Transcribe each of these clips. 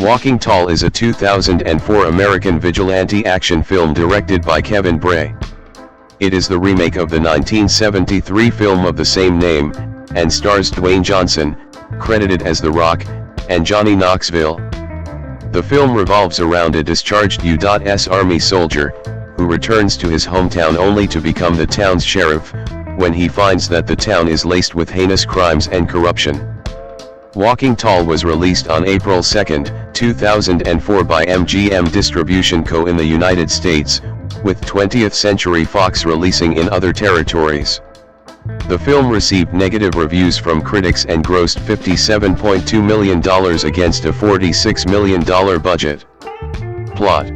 Walking Tall is a 2004 American vigilante action film directed by Kevin Bray. It is the remake of the 1973 film of the same name, and stars Dwayne Johnson, credited as The Rock, and Johnny Knoxville. The film revolves around a discharged U.S. Army soldier, who returns to his hometown only to become the town's sheriff, when he finds that the town is laced with heinous crimes and corruption. Walking Tall was released on April 2, 2004 by MGM Distribution Co. in the United States, with 20th Century Fox releasing in other territories. The film received negative reviews from critics and grossed $57.2 million against a $46 million budget. Plot: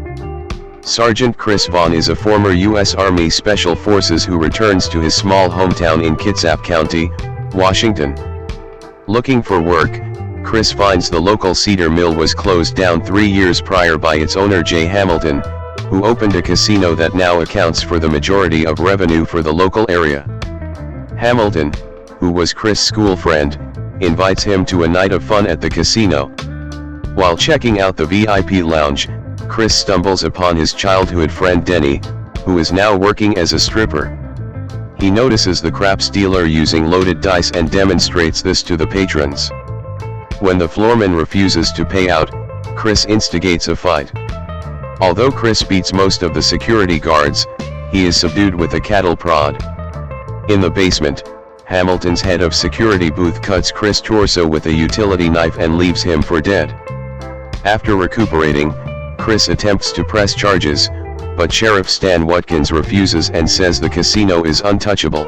Sergeant Chris Vaughn is a former U.S. Army Special Forces who returns to his small hometown in Kitsap County, Washington. Looking for work, Chris finds the local cedar mill was closed down 3 years prior by its owner Jay Hamilton, who opened a casino that now accounts for the majority of revenue for the local area. Hamilton, who was Chris' school friend, invites him to a night of fun at the casino. While checking out the VIP lounge, Chris stumbles upon his childhood friend Denny, who is now working as a stripper. He notices the craps dealer using loaded dice and demonstrates this to the patrons. When the floorman refuses to pay out, Chris instigates a fight. Although Chris beats most of the security guards, he is subdued with a cattle prod. In the basement, Hamilton's head of security booth cuts Chris' torso with a utility knife and leaves him for dead. After recuperating, Chris attempts to press charges, but Sheriff Stan Watkins refuses and says the casino is untouchable.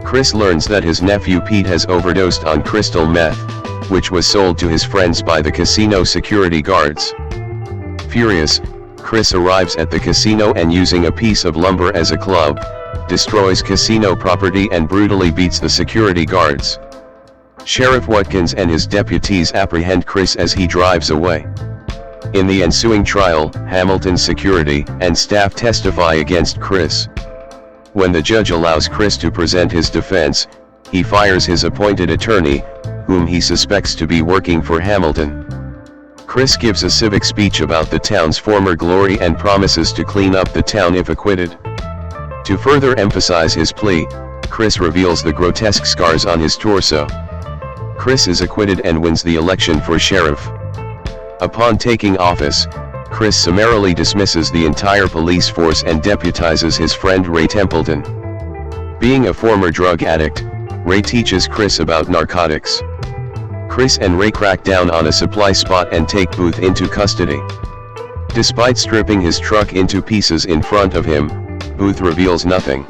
Chris learns that his nephew Pete has overdosed on crystal meth, which was sold to his friends by the casino security guards. Furious, Chris arrives at the casino and, using a piece of lumber as a club, destroys casino property and brutally beats the security guards. Sheriff Watkins and his deputies apprehend Chris as he drives away. In the ensuing trial, Hamilton's security and staff testify against Chris. When the judge allows Chris to present his defense, he fires his appointed attorney, whom he suspects to be working for Hamilton. Chris gives a civic speech about the town's former glory and promises to clean up the town if acquitted. To further emphasize his plea, Chris reveals the grotesque scars on his torso. Chris is acquitted and wins the election for sheriff. Upon taking office, Chris summarily dismisses the entire police force and deputizes his friend Ray Templeton. Being a former drug addict, Ray teaches Chris about narcotics. Chris and Ray crack down on a supply spot and take Booth into custody. Despite stripping his truck into pieces in front of him, Booth reveals nothing.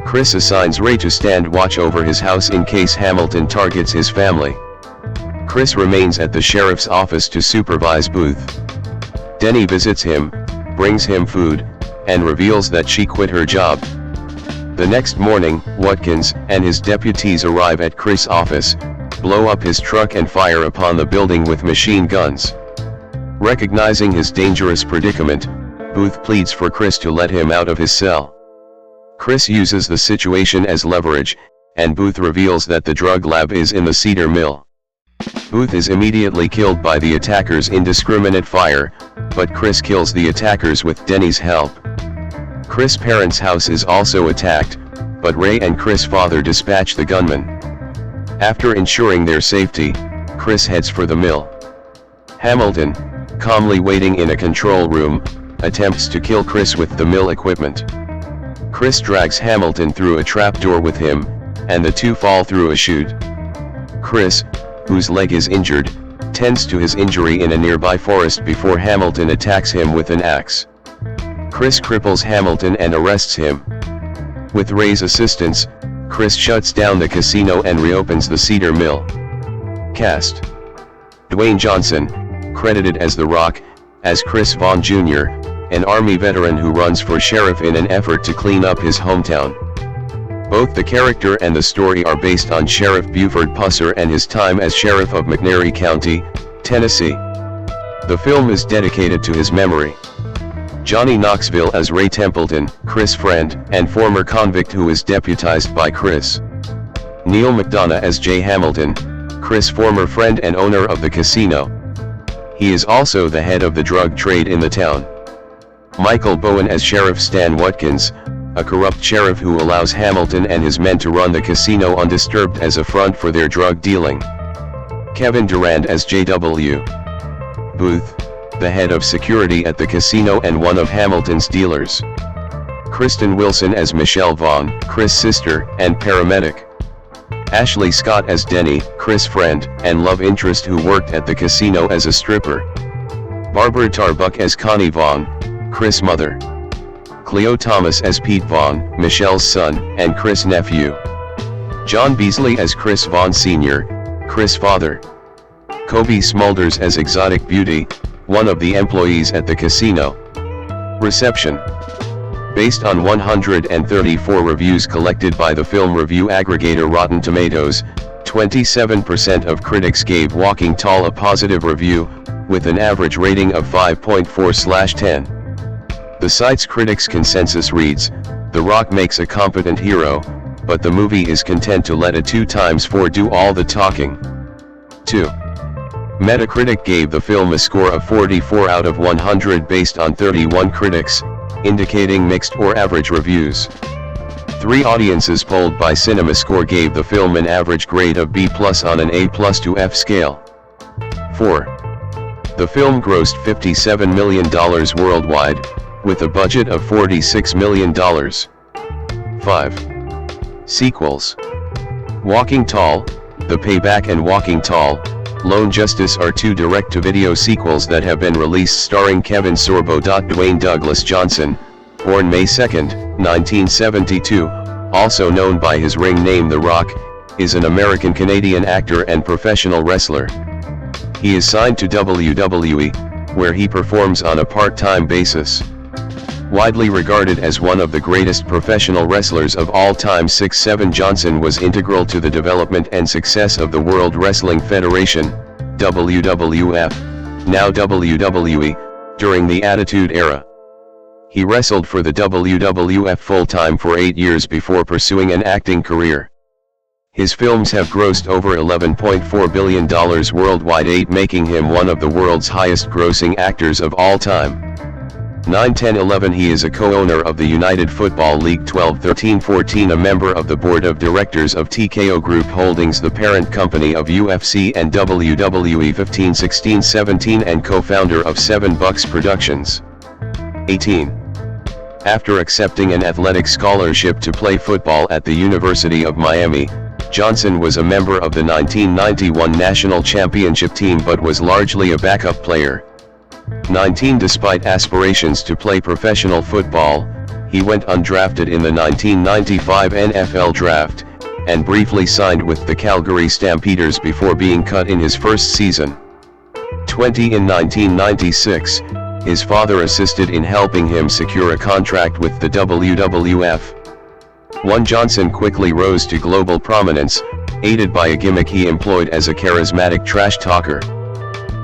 Chris assigns Ray to stand watch over his house in case Hamilton targets his family. Chris remains at the sheriff's office to supervise Booth. Denny visits him, brings him food, and reveals that she quit her job. The next morning, Watkins and his deputies arrive at Chris' office, blow up his truck and fire upon the building with machine guns. Recognizing his dangerous predicament, Booth pleads for Chris to let him out of his cell. Chris uses the situation as leverage, and Booth reveals that the drug lab is in the cedar mill. Booth is immediately killed by the attackers' indiscriminate fire, but Chris kills the attackers with Denny's help. Chris' parents' house is also attacked, but Ray and Chris' father dispatch the gunmen. After ensuring their safety, Chris heads for the mill. Hamilton, calmly waiting in a control room, attempts to kill Chris with the mill equipment. Chris drags Hamilton through a trapdoor with him, and the two fall through a chute. Chris, whose leg is injured, tends to his injury in a nearby forest before Hamilton attacks him with an axe. Chris cripples Hamilton and arrests him. With Ray's assistance, Chris shuts down the casino and reopens the cedar mill. Cast: Dwayne Johnson, credited as The Rock, as Chris Vaughn Jr., an Army veteran who runs for sheriff in an effort to clean up his hometown. Both the character and the story are based on Sheriff Buford Pusser and his time as sheriff of McNairy County, Tennessee. The film is dedicated to his memory. Johnny Knoxville as Ray Templeton, Chris' friend and former convict who is deputized by Chris. Neal McDonough as Jay Hamilton, Chris' former friend and owner of the casino. He is also the head of the drug trade in the town. Michael Bowen as Sheriff Stan Watkins, a corrupt sheriff who allows Hamilton and his men to run the casino undisturbed as a front for their drug dealing. Kevin Durand as J.W. Booth, the head of security at the casino and one of Hamilton's dealers. Kristen Wilson as Michelle Vaughn, Chris' sister and paramedic. Ashley Scott as Denny, Chris' friend and love interest who worked at the casino as a stripper. Barbara Tarbuck as Connie Vaughn, Chris' mother. Cleo Thomas as Pete Vaughn, Michelle's son and Chris' nephew. John Beasley as Chris Vaughn Sr., Chris' father. Kobe Smulders as Exotic Beauty, one of the employees at the casino. Reception. Based on 134 reviews collected by the film review aggregator Rotten Tomatoes, 27% of critics gave Walking Tall a positive review, with an average rating of 5.4/10. The site's critics' consensus reads, "The Rock makes a competent hero, but the movie is content to let a 2x4 do all the talking." 2. Metacritic gave the film a score of 44 out of 100 based on 31 critics, indicating mixed or average reviews. 3 audiences polled by CinemaScore gave the film an average grade of B+ on an A+ to F scale. 4. The film grossed $57 million worldwide, with a budget of $46 million. 5. Sequels. Walking Tall, The Payback and Walking Tall, Lone Justice are 2 direct-to-video sequels that have been released starring Kevin Sorbo. Dwayne Douglas Johnson, born May 2, 1972, also known by his ring name The Rock, is an American-Canadian actor and professional wrestler. He is signed to WWE, where he performs on a part-time basis. Widely regarded as one of the greatest professional wrestlers of all time, 6'7" Johnson was integral to the development and success of the World Wrestling Federation, WWF, now WWE, during the Attitude Era. He wrestled for the WWF full-time for 8 years before pursuing an acting career. His films have grossed over $11.4 billion worldwide, making him one of the world's highest-grossing actors of all time. 9-10-11 He is a co-owner of the United Football League. 12-13-14 a member of the board of directors of TKO Group Holdings, the parent company of UFC and WWE. 15-16-17 and co-founder of 7 Bucks Productions. 18. After accepting an athletic scholarship to play football at the University of Miami, Johnson was a member of the 1991 national championship team but was largely a backup player. 19 Despite aspirations to play professional football, he went undrafted in the 1995 NFL Draft, and briefly signed with the Calgary Stampeders before being cut in his first season. 20 In 1996, his father assisted in helping him secure a contract with the WWF. 1 Johnson quickly rose to global prominence, aided by a gimmick he employed as a charismatic trash talker.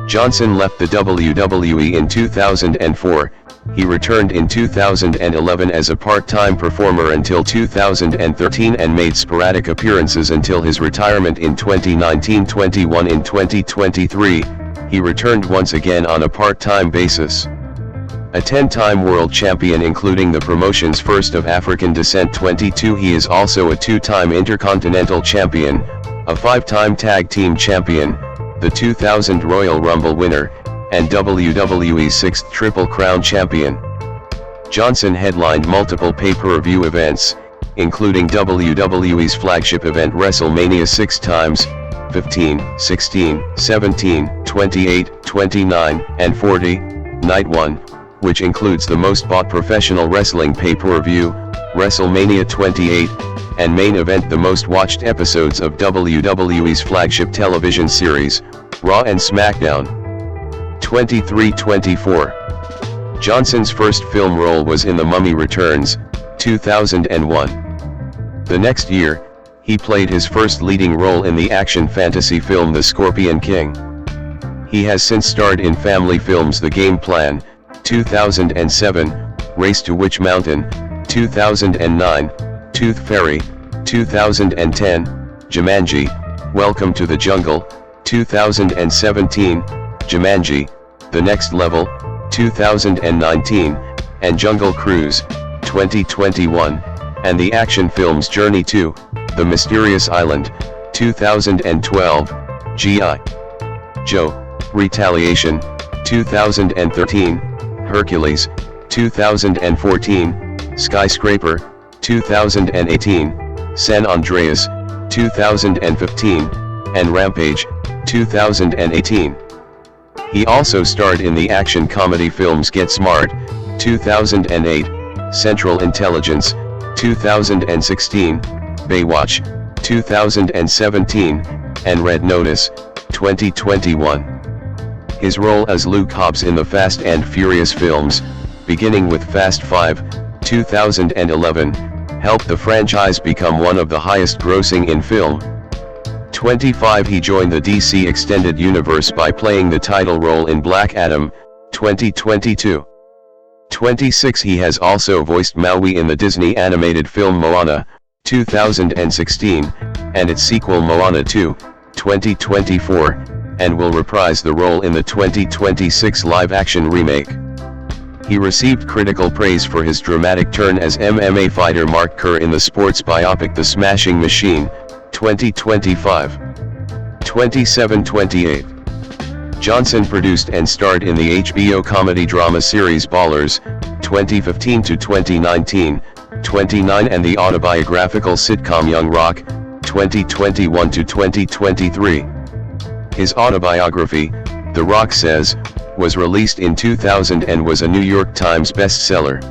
Johnson left the WWE in 2004, he returned in 2011 as a part-time performer until 2013 and made sporadic appearances until his retirement in 2019-21. In 2023, he returned once again on a part-time basis. A 10-time world champion including the promotion's first of African descent. 22 He is also a 2-time Intercontinental Champion, a 5-time Tag Team Champion, the 2000 Royal Rumble winner, and WWE's 6th Triple Crown Champion. Johnson headlined multiple pay-per-view events, including WWE's flagship event WrestleMania 6 times, 15, 16, 17, 28, 29, and 40, Night 1, which includes the most bought professional wrestling pay-per-view, WrestleMania 28, and main event the most watched episodes of WWE's flagship television series, Raw and SmackDown. 23-24. Johnson's first film role was in The Mummy Returns, 2001. The next year, he played his first leading role in the action fantasy film The Scorpion King. He has since starred in family films The Game Plan, 2007, Race to Witch Mountain, 2009, Tooth Fairy, 2010, Jumanji, Welcome to the Jungle, 2017, Jumanji, The Next Level, 2019, and Jungle Cruise, 2021, and the action films Journey to The Mysterious Island, 2012, G.I. Joe, Retaliation, 2013, Hercules, 2014, Skyscraper, 2018, San Andreas, 2015, and Rampage, 2018. He also starred in the action comedy films Get Smart, 2008, Central Intelligence, 2016, Baywatch, 2017, and Red Notice, 2021. His role as Luke Hobbs in the Fast and Furious films, beginning with Fast 5, 2011, helped the franchise become one of the highest grossing in film. 25 He joined the DC Extended Universe by playing the title role in Black Adam, 2022. 26 He has also voiced Maui in the Disney animated film Moana, 2016, and its sequel Moana 2, 2024, and will reprise the role in the 2026 live-action remake. He received critical praise for his dramatic turn as MMA fighter Mark Kerr in the sports biopic The Smashing Machine, 2025. 27-28. Johnson produced and starred in the HBO comedy drama series Ballers, 2015-2019, 29 and the autobiographical sitcom Young Rock, 2021-2023. His autobiography, The Rock Says, was released in 2000 and was a New York Times bestseller.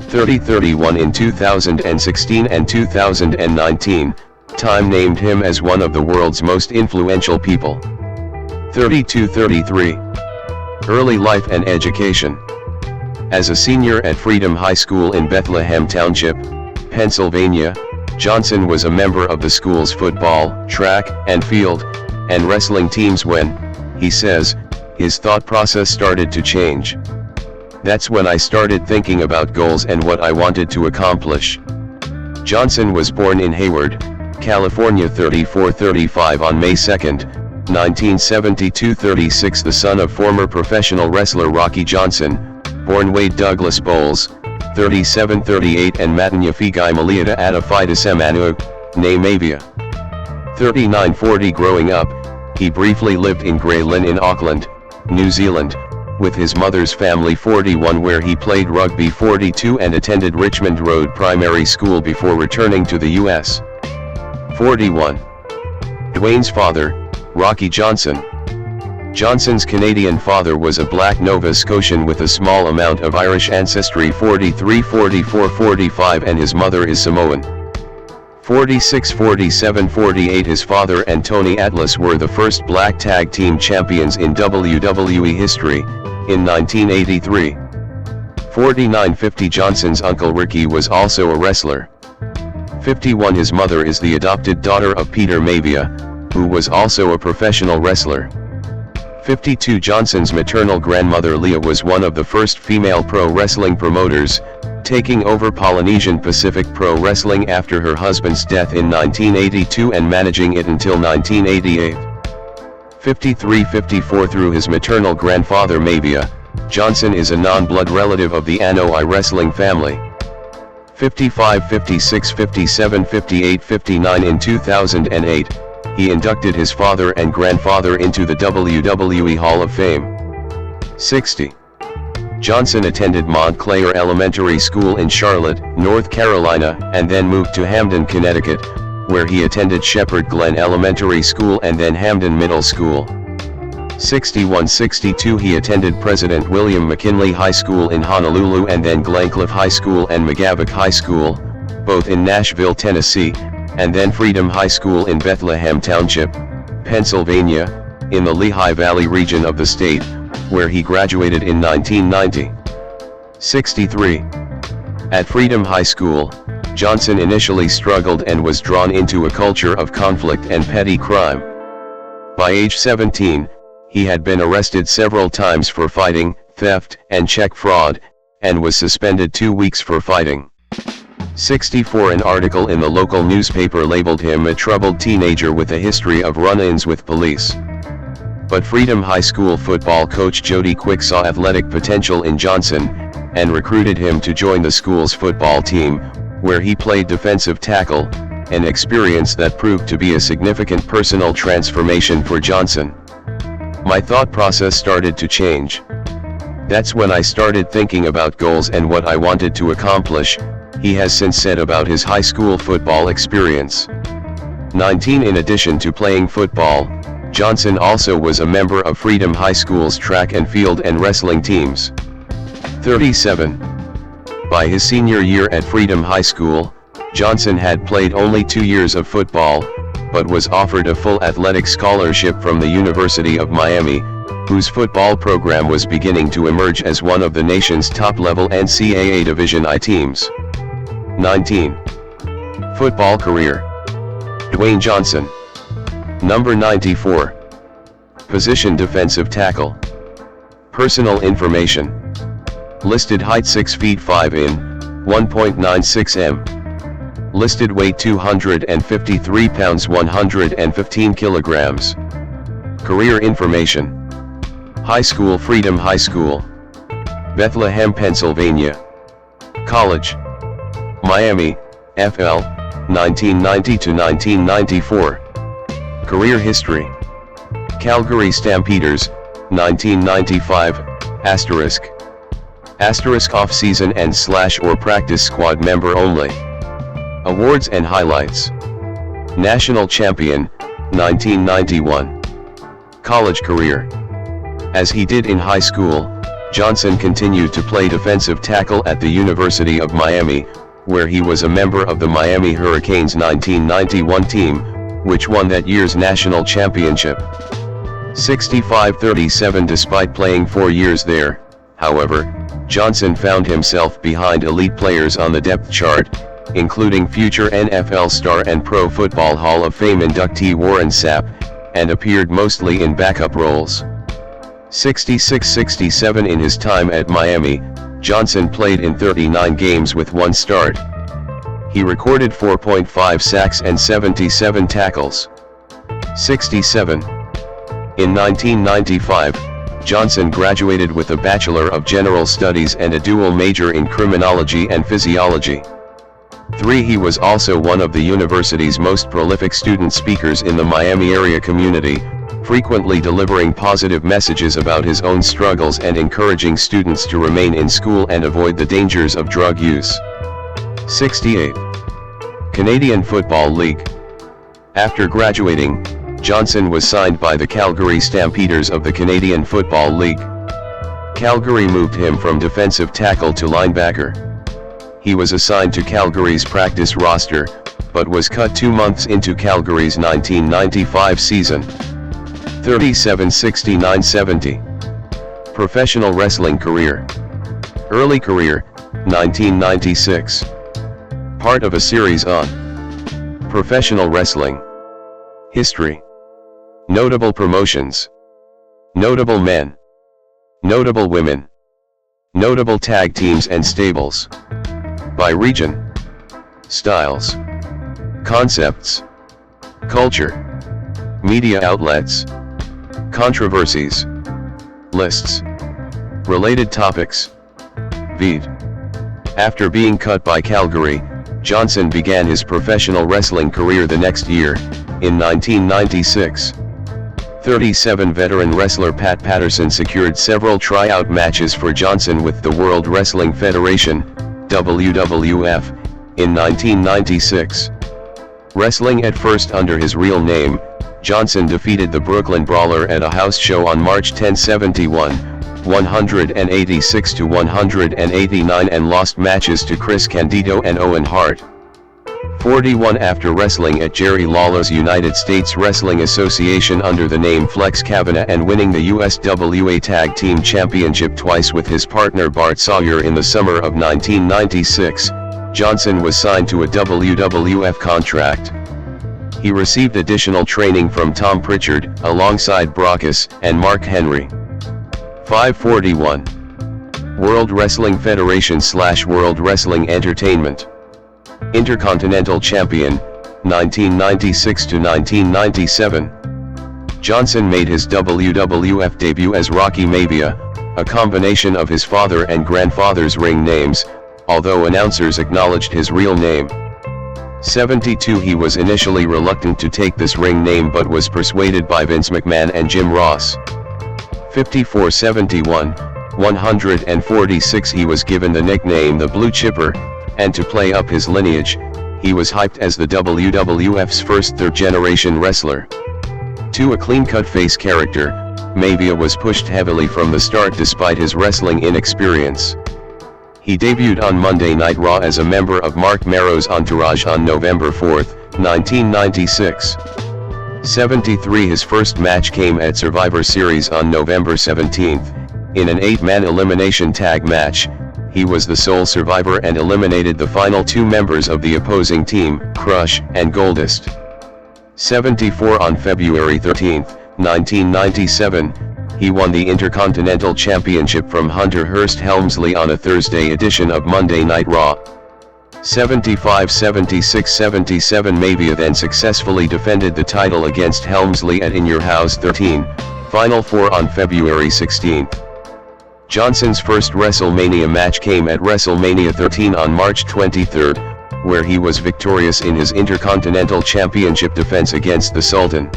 30-31 in 2016 and 2019, Time named him as one of the world's most influential people. 32-33. Early life and education. As a senior at Freedom High School in Bethlehem Township, Pennsylvania, Johnson was a member of the school's football, track, and field, and wrestling teams when, he says, his thought process started to change. That's when I started thinking about goals and what I wanted to accomplish. Johnson was born in Hayward, California 34-35 on May 2, 1972-36, the son of former professional wrestler Rocky Johnson, born Wade Douglas Bowles, 37-38, and Matanyafigai Maliata Adafida Semanu, née Mavia. 39-40. Growing up, he briefly lived in Grey Lynn in Auckland, New Zealand, with his mother's family. 41 where he played rugby. 42 and attended Richmond Road Primary School before returning to the U.S. 41. Dwayne's father, Rocky Johnson. Johnson's Canadian father was a black Nova Scotian with a small amount of Irish ancestry. 43, 44, 45 and his mother is Samoan. 46, 47, 48 His father and Tony Atlas were the first black tag team champions in WWE history, in 1983. 49, 50 Johnson's uncle Ricky was also a wrestler. 51 His mother is the adopted daughter of Peter Mavia, who was also a professional wrestler. 52 Johnson's maternal grandmother Leah was one of the first female pro wrestling promoters, taking over Polynesian Pacific Pro Wrestling after her husband's death in 1982 and managing it until 1988. 53-54 Through his maternal grandfather Mavia, Johnson is a non-blood relative of the Anoa'i wrestling family. 55, 56, 57, 58, 59 In 2008, he inducted his father and grandfather into the WWE Hall of Fame. 60. Johnson attended Montclair Elementary School in Charlotte, North Carolina, and then moved to Hamden, Connecticut, where he attended Shepherd Glen Elementary School and then Hamden Middle School. 61-62 He attended President William McKinley High School in Honolulu and then Glencliff High School and McGavock High School, both in Nashville, Tennessee, and then Freedom High School in Bethlehem Township, Pennsylvania, in the Lehigh Valley region of the state, where he graduated in 1990. 63. At Freedom High School, Johnson initially struggled and was drawn into a culture of conflict and petty crime. By age 17, he had been arrested several times for fighting, theft, and check fraud, and was suspended 2 weeks for fighting. 64 An article in the local newspaper labeled him a troubled teenager with a history of run-ins with police. but Freedom High School football coach Jody Quick saw athletic potential in Johnson, and recruited him to join the school's football team, where he played defensive tackle, an experience that proved to be a significant personal transformation for Johnson. My thought process started to change. That's when I started thinking about goals and what I wanted to accomplish, he has since said about his high school football experience. 19 In addition to playing football, Johnson also was a member of Freedom High School's track and field and wrestling teams. 37. By his senior year at Freedom High School, Johnson had played only 2 years of football, but was offered a full athletic scholarship from the University of Miami, whose football program was beginning to emerge as one of the nation's top-level NCAA Division I teams. 19. Football career. Dwayne Johnson. Number 94. Position defensive tackle. Personal information. Listed height 6 feet 5 in, 1.96 m. Listed weight 253 pounds 115 kilograms. Career information. High school Freedom High School. Bethlehem, Pennsylvania. College. Miami, FL, 1990 to 1994. Career history. Calgary Stampeders, 1995, **** off-season and / or practice squad member only. Awards and highlights. National champion, 1991. College career. As he did in high school, Johnson continued to play defensive tackle at the University of Miami, where he was a member of the Miami Hurricanes 1991 team, which won that year's national championship. 65-37 Despite playing 4 years there, however, Johnson found himself behind elite players on the depth chart, including future NFL star and Pro Football Hall of Fame inductee Warren Sapp, and appeared mostly in backup roles. 66-67 In his time at Miami, Johnson played in 39 games with 1 start. He recorded 4.5 sacks and 77 tackles. 67. In 1995, Johnson graduated with a Bachelor of General Studies and a dual major in criminology and physiology. 3. He was also one of the university's most prolific student speakers in the Miami area community, frequently delivering positive messages about his own struggles and encouraging students to remain in school and avoid the dangers of drug use. 68. Canadian Football League. After graduating, Johnson was signed by the Calgary Stampeders of the Canadian Football League. Calgary moved him from defensive tackle to linebacker. He was assigned to Calgary's practice roster, but was cut 2 months into Calgary's 1995 season. 37-69-70. Professional wrestling career. Early career, 1996. Part of a series on professional wrestling. History. Notable promotions. Notable men. Notable women. Notable tag teams and stables. By region. Styles. Concepts. Culture. Media outlets. Controversies. Lists. Related topics. Vid. After being cut by Calgary, Johnson began his professional wrestling career the next year, in 1996. 37 Veteran wrestler Pat Patterson secured several tryout matches for Johnson with the World Wrestling Federation, WWF, in 1996. Wrestling at first under his real name, Johnson defeated the Brooklyn Brawler at a house show on March 10, 71, 186-189 and lost matches to Chris Candido and Owen Hart. 41 After wrestling at Jerry Lawler's United States Wrestling Association under the name Flex Kavanaugh and winning the USWA Tag Team Championship twice with his partner Bart Sawyer in the summer of 1996, Johnson was signed to a WWF contract. He received additional training from Tom Pritchard, alongside Brockus and Mark Henry. 541. World Wrestling Federation / World Wrestling Entertainment. Intercontinental Champion, 1996 to 1997. Johnson made his WWF debut as Rocky Maivia, a combination of his father and grandfather's ring names, although announcers acknowledged his real name. 72 He was initially reluctant to take this ring name but was persuaded by Vince McMahon and Jim Ross. 54 71 146 He was given the nickname the Blue Chipper, and to play up his lineage, he was hyped as the WWF's first third-generation wrestler. To a clean-cut face character, Maivia was pushed heavily from the start despite his wrestling inexperience. He debuted on Monday Night Raw as a member of Mark Marrow's entourage on November 4, 1996. 73 His first match came at Survivor Series on November 17, in an 8-man elimination tag match. He was the sole survivor and eliminated the final two members of the opposing team, Crush and Goldust. 74 On February 13, 1997, he won the Intercontinental Championship from Hunter Hearst Helmsley on a Thursday edition of Monday Night Raw. 75 76 77 Maivia then successfully defended the title against Helmsley at In Your House 13, Final 4 on February 16. Johnson's first WrestleMania match came at WrestleMania 13 on March 23, where he was victorious in his Intercontinental Championship defense against the Sultan.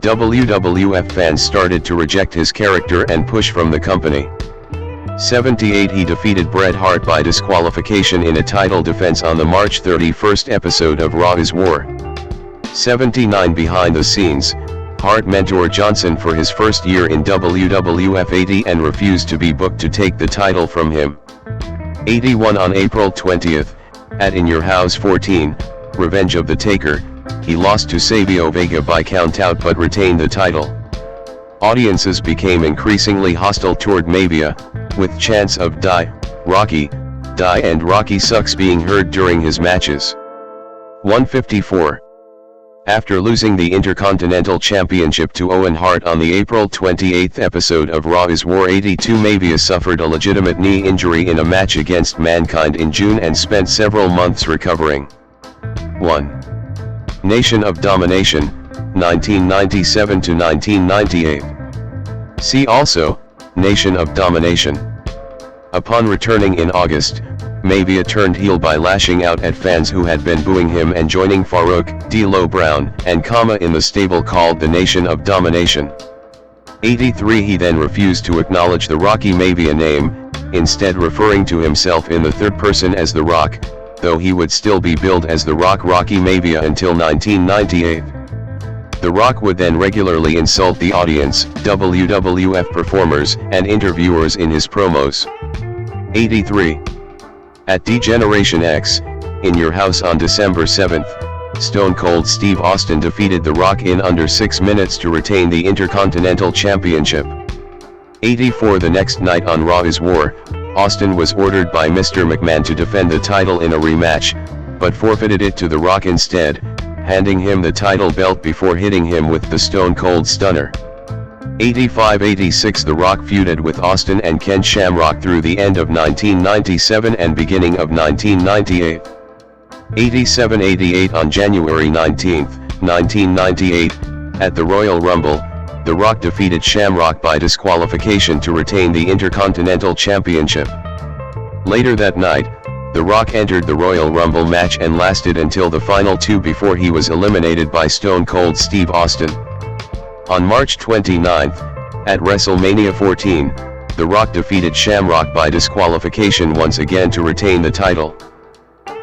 WWF fans started to reject his character and push from the company. 78 He defeated Bret Hart by disqualification in a title defense on the March 31 episode of Raw is War. 79 Behind the scenes, Hart mentored Johnson for his first year in WWF 80 and refused to be booked to take the title from him. 81 On April 20, at In Your House 14, Revenge of the Taker, he lost to Savio Vega by countout but retained the title. Audiences became increasingly hostile toward Maivia, with chants of "Die, Rocky, die" and "Rocky sucks" being heard during his matches. 154. After losing the Intercontinental Championship to Owen Hart on the April 28 episode of Raw is War 82, Maivia suffered a legitimate knee injury in a match against Mankind in June and spent several months recovering. 1. Nation of Domination, 1997 to 1998. See also, Nation of Domination. Upon returning in August, Maivia turned heel by lashing out at fans who had been booing him and joining Farouk, D'Lo Brown, and Kama in the stable called the Nation of Domination. 83 He then refused to acknowledge the Rocky Maivia name, instead referring to himself in the third person as The Rock, though he would still be billed as The Rock Rocky Maivia until 1998. The Rock would then regularly insult the audience, WWF performers, and interviewers in his promos. 83. At D-Generation X, In Your House on December 7, Stone Cold Steve Austin defeated The Rock in under 6 minutes to retain the Intercontinental Championship. 84 The next night on Raw is War, Austin was ordered by Mr. McMahon to defend the title in a rematch, but forfeited it to The Rock instead, handing him the title belt before hitting him with the Stone Cold Stunner. 85-86 The Rock feuded with Austin and Ken Shamrock through the end of 1997 and beginning of 1998. 87-88 On January 19, 1998, at the Royal Rumble, The Rock defeated Shamrock by disqualification to retain the Intercontinental Championship. Later that night, The Rock entered the Royal Rumble match and lasted until the final two before he was eliminated by Stone Cold Steve Austin. On March 29, at WrestleMania 14, The Rock defeated Shamrock by disqualification once again to retain the title.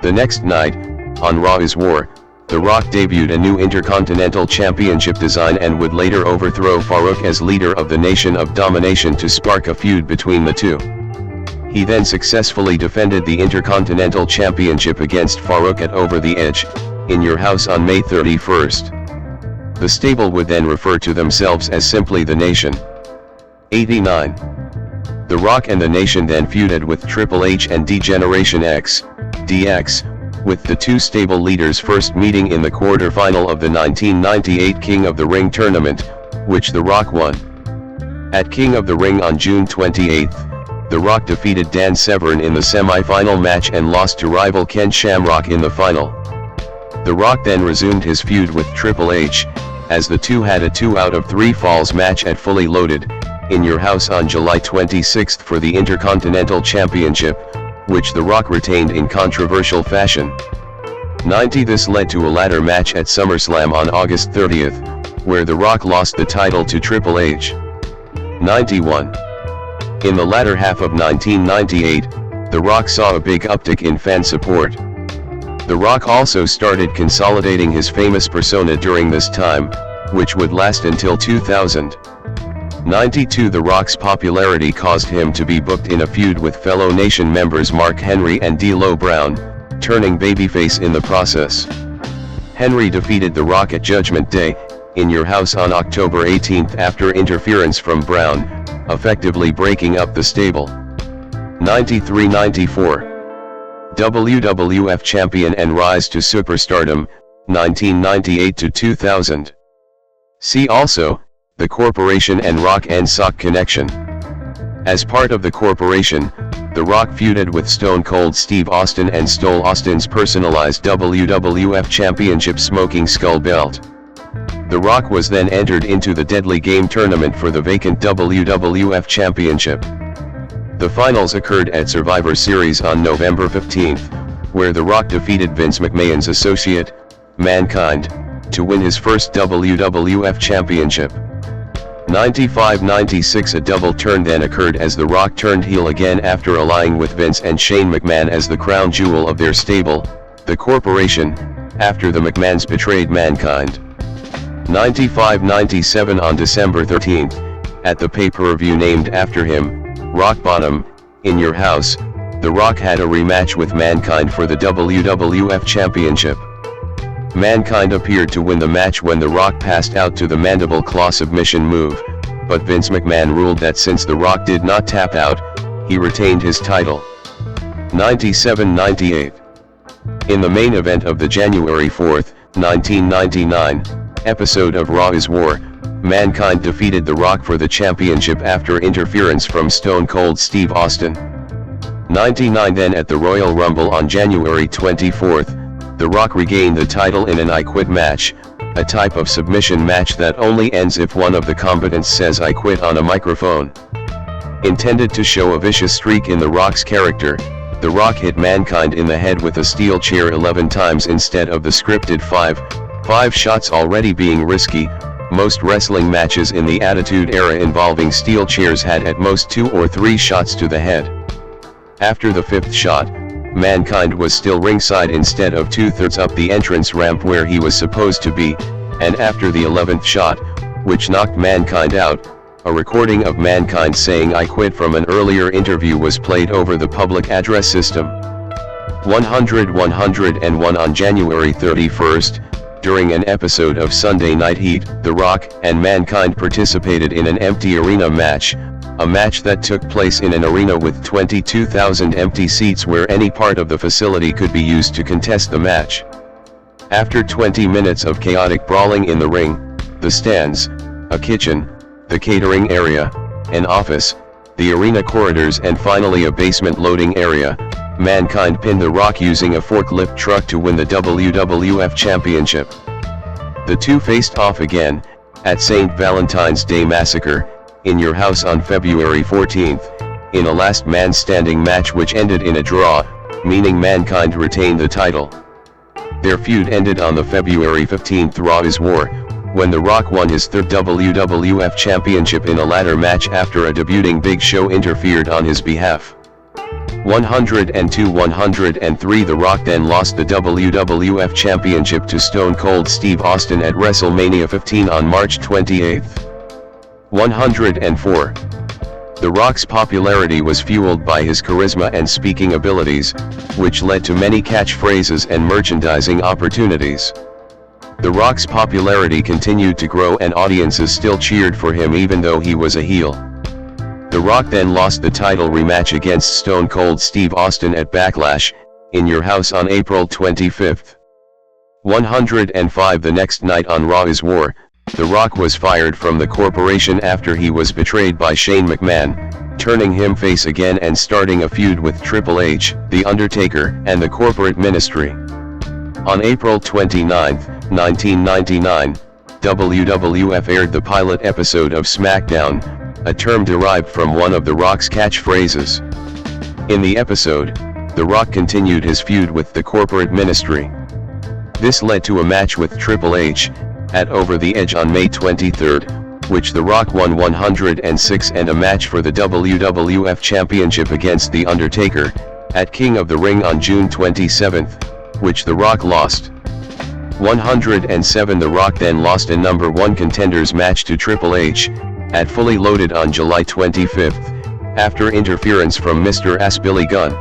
The next night, on Raw is War, The Rock debuted a new Intercontinental Championship design and would later overthrow Farouk as leader of the Nation of Domination to spark a feud between the two. He then successfully defended the Intercontinental Championship against Farouk at Over the Edge, In Your House on May 31. The stable would then refer to themselves as simply The Nation. 89. The Rock and The Nation then feuded with Triple H and D-Generation X, DX, with the two stable leaders first meeting in the quarter-final of the 1998 King of the Ring tournament, which The Rock won. At King of the Ring on June 28, The Rock defeated Dan Severn in the semi-final match and lost to rival Ken Shamrock in the final. The Rock then resumed his feud with Triple H, as the two had a 2 out of 3 falls match at Fully Loaded, in your house on July 26 for the Intercontinental Championship, which The Rock retained in controversial fashion. 90 This led to a ladder match at SummerSlam on August 30th, where The Rock lost the title to Triple H. 91. In the latter half of 1998, The Rock saw a big uptick in fan support. The Rock also started consolidating his famous persona during this time, which would last until 2000. 92 The Rock's popularity caused him to be booked in a feud with fellow Nation members Mark Henry and D'Lo Brown, turning babyface in the process. Henry defeated The Rock at Judgment Day, in your house on October 18 after interference from Brown, effectively breaking up the stable. 93-94. WWF Champion and Rise to Superstardom, 1998-2000. See also, The Corporation and Rock and Sock Connection. As part of The Corporation, The Rock feuded with Stone Cold Steve Austin and stole Austin's personalized WWF Championship Smoking Skull belt. The Rock was then entered into the Deadly Game tournament for the vacant WWF Championship. The finals occurred at Survivor Series on November 15, where The Rock defeated Vince McMahon's associate, Mankind, to win his first WWF Championship. 95-96 A double turn then occurred as The Rock turned heel again after allying with Vince and Shane McMahon as the crown jewel of their stable, The Corporation, after the McMahons betrayed Mankind. 95-97 On December 13, at the pay-per-view named after him, Rock Bottom, in your house, The Rock had a rematch with Mankind for the WWF Championship. Mankind appeared to win the match when The Rock passed out to the mandible claw submission move, but Vince McMahon ruled that since The Rock did not tap out, he retained his title. 97-98. In the main event of the January 4, 1999, episode of Raw is War, Mankind defeated The Rock for the championship after interference from Stone Cold Steve Austin. 99 Then at the Royal Rumble on January 24, The Rock regained the title in an I Quit match, a type of submission match that only ends if one of the combatants says I quit on a microphone. Intended to show a vicious streak in The Rock's character, The Rock hit Mankind in the head with a steel chair 11 times instead of the scripted 5 shots already being risky. Most wrestling matches in the Attitude Era involving steel chairs had at most 2 or 3 shots to the head. After the 5th shot, Mankind was still ringside instead of 2/3 up the entrance ramp where he was supposed to be, and after the 11th shot, which knocked Mankind out, a recording of Mankind saying I quit from an earlier interview was played over the public address system. 101 On January 31, during an episode of Sunday Night Heat, The Rock and Mankind participated in an empty arena match, a match that took place in an arena with 22,000 empty seats where any part of the facility could be used to contest the match. After 20 minutes of chaotic brawling in the ring, the stands, a kitchen, the catering area, an office, the arena corridors and finally a basement loading area, Mankind pinned The Rock using a forklift truck to win the WWF Championship. The two faced off again, at St. Valentine's Day Massacre, in your house on February 14, in a last man standing match which ended in a draw, meaning Mankind retained the title. Their feud ended on the February 15 Raw is War, when The Rock won his third WWF Championship in a ladder match after a debuting Big Show interfered on his behalf. 102-103 The Rock then lost the WWF Championship to Stone Cold Steve Austin at WrestleMania 15 on March 28. 104. The Rock's popularity was fueled by his charisma and speaking abilities, which led to many catchphrases and merchandising opportunities. The Rock's popularity continued to grow and audiences still cheered for him even though he was a heel. The Rock then lost the title rematch against Stone Cold Steve Austin at Backlash, in your house on April 25. 105 The next night on Raw is War, The Rock was fired from the corporation after he was betrayed by Shane McMahon, turning him face again and starting a feud with Triple H, The Undertaker, and the corporate ministry. On April 29, 1999, WWF aired the pilot episode of SmackDown, a term derived from one of The Rock's catchphrases. In the episode, The Rock continued his feud with the corporate ministry. This led to a match with Triple H, at Over the Edge on May 23, which The Rock won 106, and a match for the WWF Championship against The Undertaker, at King of the Ring on June 27, which The Rock lost. 107 The Rock then lost a number 1 contenders match to Triple H, at Fully Loaded on July 25, after interference from Mr. Ass Billy Gunn.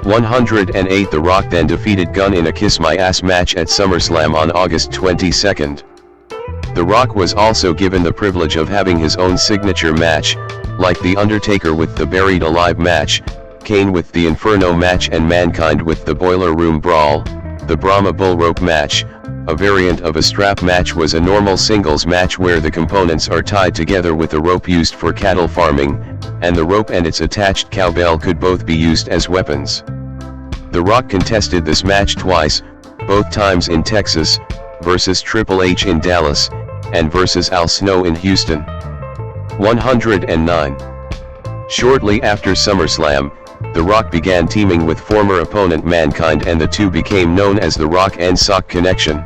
108 The Rock then defeated Gunn in a Kiss My Ass match at SummerSlam on August 22. The Rock was also given the privilege of having his own signature match, like The Undertaker with the Buried Alive match, Kane with the Inferno match, and Mankind with the Boiler Room Brawl. The Brahma Bull Rope match, a variant of a strap match, was a normal singles match where the components are tied together with the rope used for cattle farming, and the rope and its attached cowbell could both be used as weapons. The Rock contested this match twice, both times in Texas, versus Triple H in Dallas, and versus Al Snow in Houston. 109. Shortly after SummerSlam, The Rock began teaming with former opponent Mankind, and the two became known as the Rock and Sock Connection.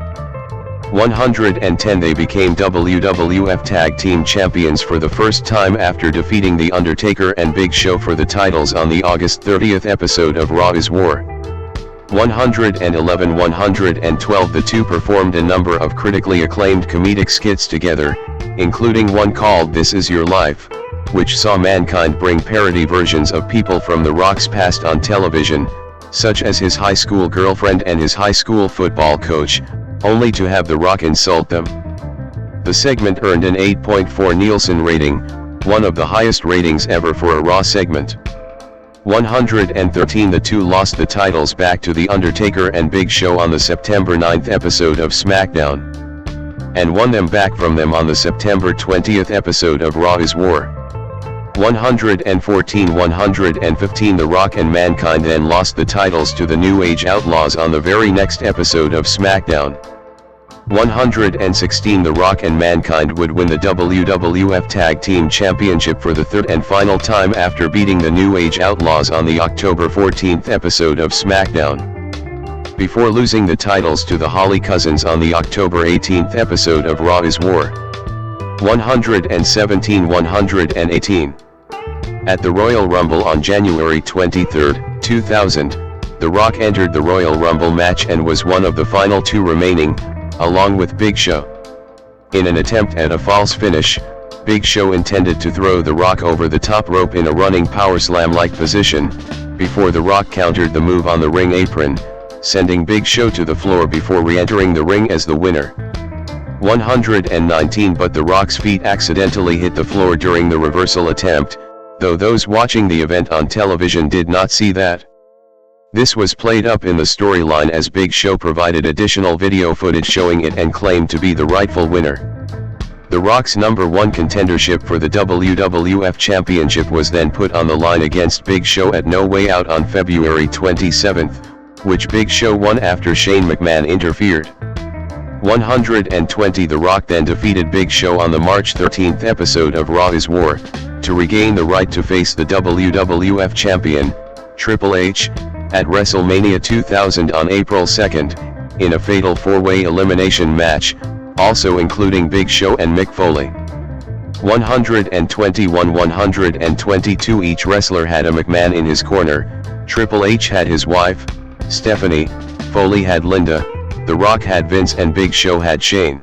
110 They became WWF Tag Team Champions for the first time after defeating The Undertaker and Big Show for the titles on the August 30 episode of Raw is War. 111 112 The two performed a number of critically acclaimed comedic skits together, including one called This Is Your Life, which saw Mankind bring parody versions of people from The Rock's past on television, such as his high school girlfriend and his high school football coach, only to have The Rock insult them. The segment earned an 8.4 Nielsen rating, one of the highest ratings ever for a Raw segment. 113 The two lost the titles back to The Undertaker and Big Show on the September 9 episode of SmackDown, and won them back from them on the September 20 episode of Raw is War. 114 115 The Rock and Mankind then lost the titles to the New Age Outlaws on the very next episode of SmackDown. 116 The Rock and Mankind would win the WWF Tag Team Championship for the third and final time after beating the New Age Outlaws on the October 14 episode of SmackDown, before losing the titles to the Holly Cousins on the October 18 episode of Raw is War. 117 118 At the Royal Rumble on January 23, 2000, The Rock entered the Royal Rumble match and was one of the final two remaining, along with Big Show. In an attempt at a false finish, Big Show intended to throw The Rock over the top rope in a running powerslam-like position, before The Rock countered the move on the ring apron, sending Big Show to the floor before re-entering the ring as the winner. 119 But The Rock's feet accidentally hit the floor during the reversal attempt, though those watching the event on television did not see that. This was played up in the storyline as Big Show provided additional video footage showing it and claimed to be the rightful winner. The Rock's number 1 contendership for the WWF Championship was then put on the line against Big Show at No Way Out on February 27, which Big Show won after Shane McMahon interfered. 120 The Rock then defeated Big Show on the March 13 episode of Raw is War, to regain the right to face the WWF Champion, Triple H, at WrestleMania 2000 on April 2, in a fatal 4-way elimination match, also including Big Show and Mick Foley. 121 122 Each wrestler had a McMahon in his corner. Triple H had his wife, Stephanie, Foley had Linda, The Rock had Vince, and Big Show had Shane.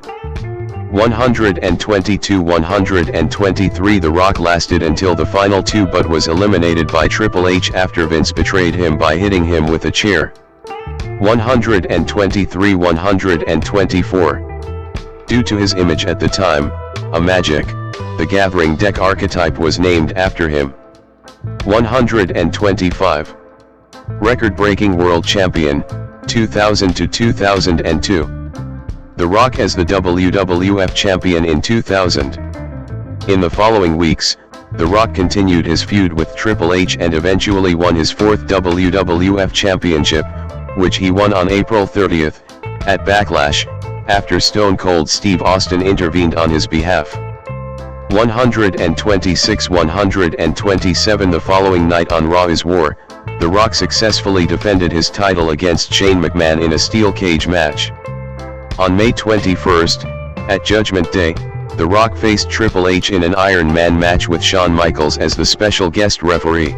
122 123 The Rock lasted until the final two but was eliminated by Triple H after Vince betrayed him by hitting him with a chair. 123 124 Due to his image at the time, a Magic, the Gathering deck archetype was named after him. 125 Record-breaking world champion, 2000 to 2002. The Rock as the WWF Champion in 2000. In the following weeks, The Rock continued his feud with Triple H and eventually won his 4th WWF Championship, which he won on April 30, at Backlash, after Stone Cold Steve Austin intervened on his behalf. 126-127 The following night on Raw is War, The Rock successfully defended his title against Shane McMahon in a steel cage match. On May 21st, at Judgment Day, The Rock faced Triple H in an Iron Man match with Shawn Michaels as the special guest referee.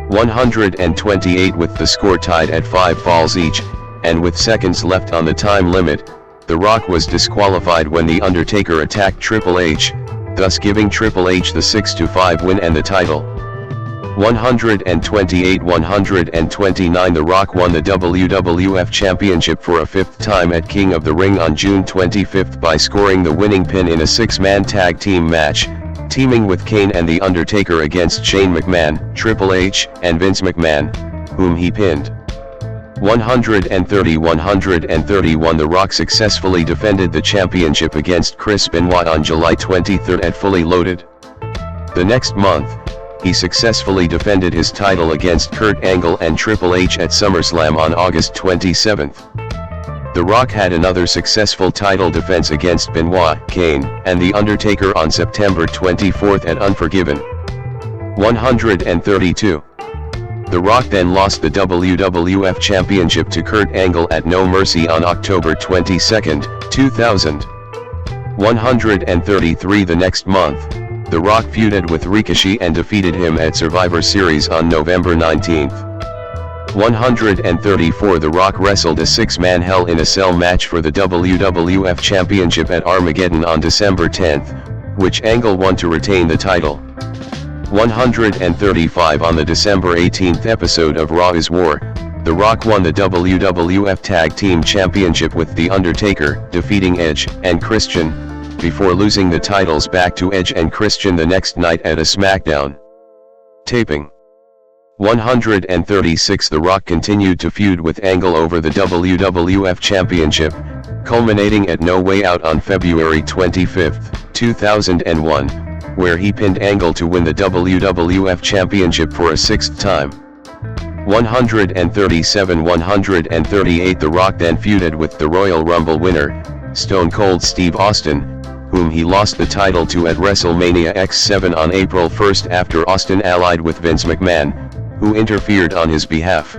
128 With the score tied at 5 falls each, and with seconds left on the time limit, The Rock was disqualified when The Undertaker attacked Triple H, thus giving Triple H the 6-5 win and the title. 128-129 The Rock won the WWF Championship for a fifth time at King of the Ring on June 25 by scoring the winning pin in a six-man tag team match, teaming with Kane and The Undertaker against Shane McMahon, Triple H, and Vince McMahon, whom he pinned. 130-131 The Rock successfully defended the championship against Chris Benoit on July 23 at Fully Loaded. The next month, he successfully defended his title against Kurt Angle and Triple H at SummerSlam on August 27. The Rock had another successful title defense against Benoit, Kane, and The Undertaker on September 24 at Unforgiven. 132. The Rock then lost the WWF Championship to Kurt Angle at No Mercy on October 22, 2000. 133 The next month, The Rock feuded with Ricochet and defeated him at Survivor Series on November 19. 134 The Rock wrestled a six-man Hell in a Cell match for the WWF Championship at Armageddon on December 10, which Angle won to retain the title. 135 On the December 18 episode of Raw is War, The Rock won the WWF Tag Team Championship with The Undertaker, defeating Edge and Christian, before losing the titles back to Edge and Christian the next night at a SmackDown taping. 136 The Rock continued to feud with Angle over the WWF Championship, culminating at No Way Out on February 25, 2001, where he pinned Angle to win the WWF Championship for a sixth time. 137-138 The Rock then feuded with the Royal Rumble winner, Stone Cold Steve Austin, whom he lost the title to at WrestleMania X7 on April 1 after Austin allied with Vince McMahon, who interfered on his behalf.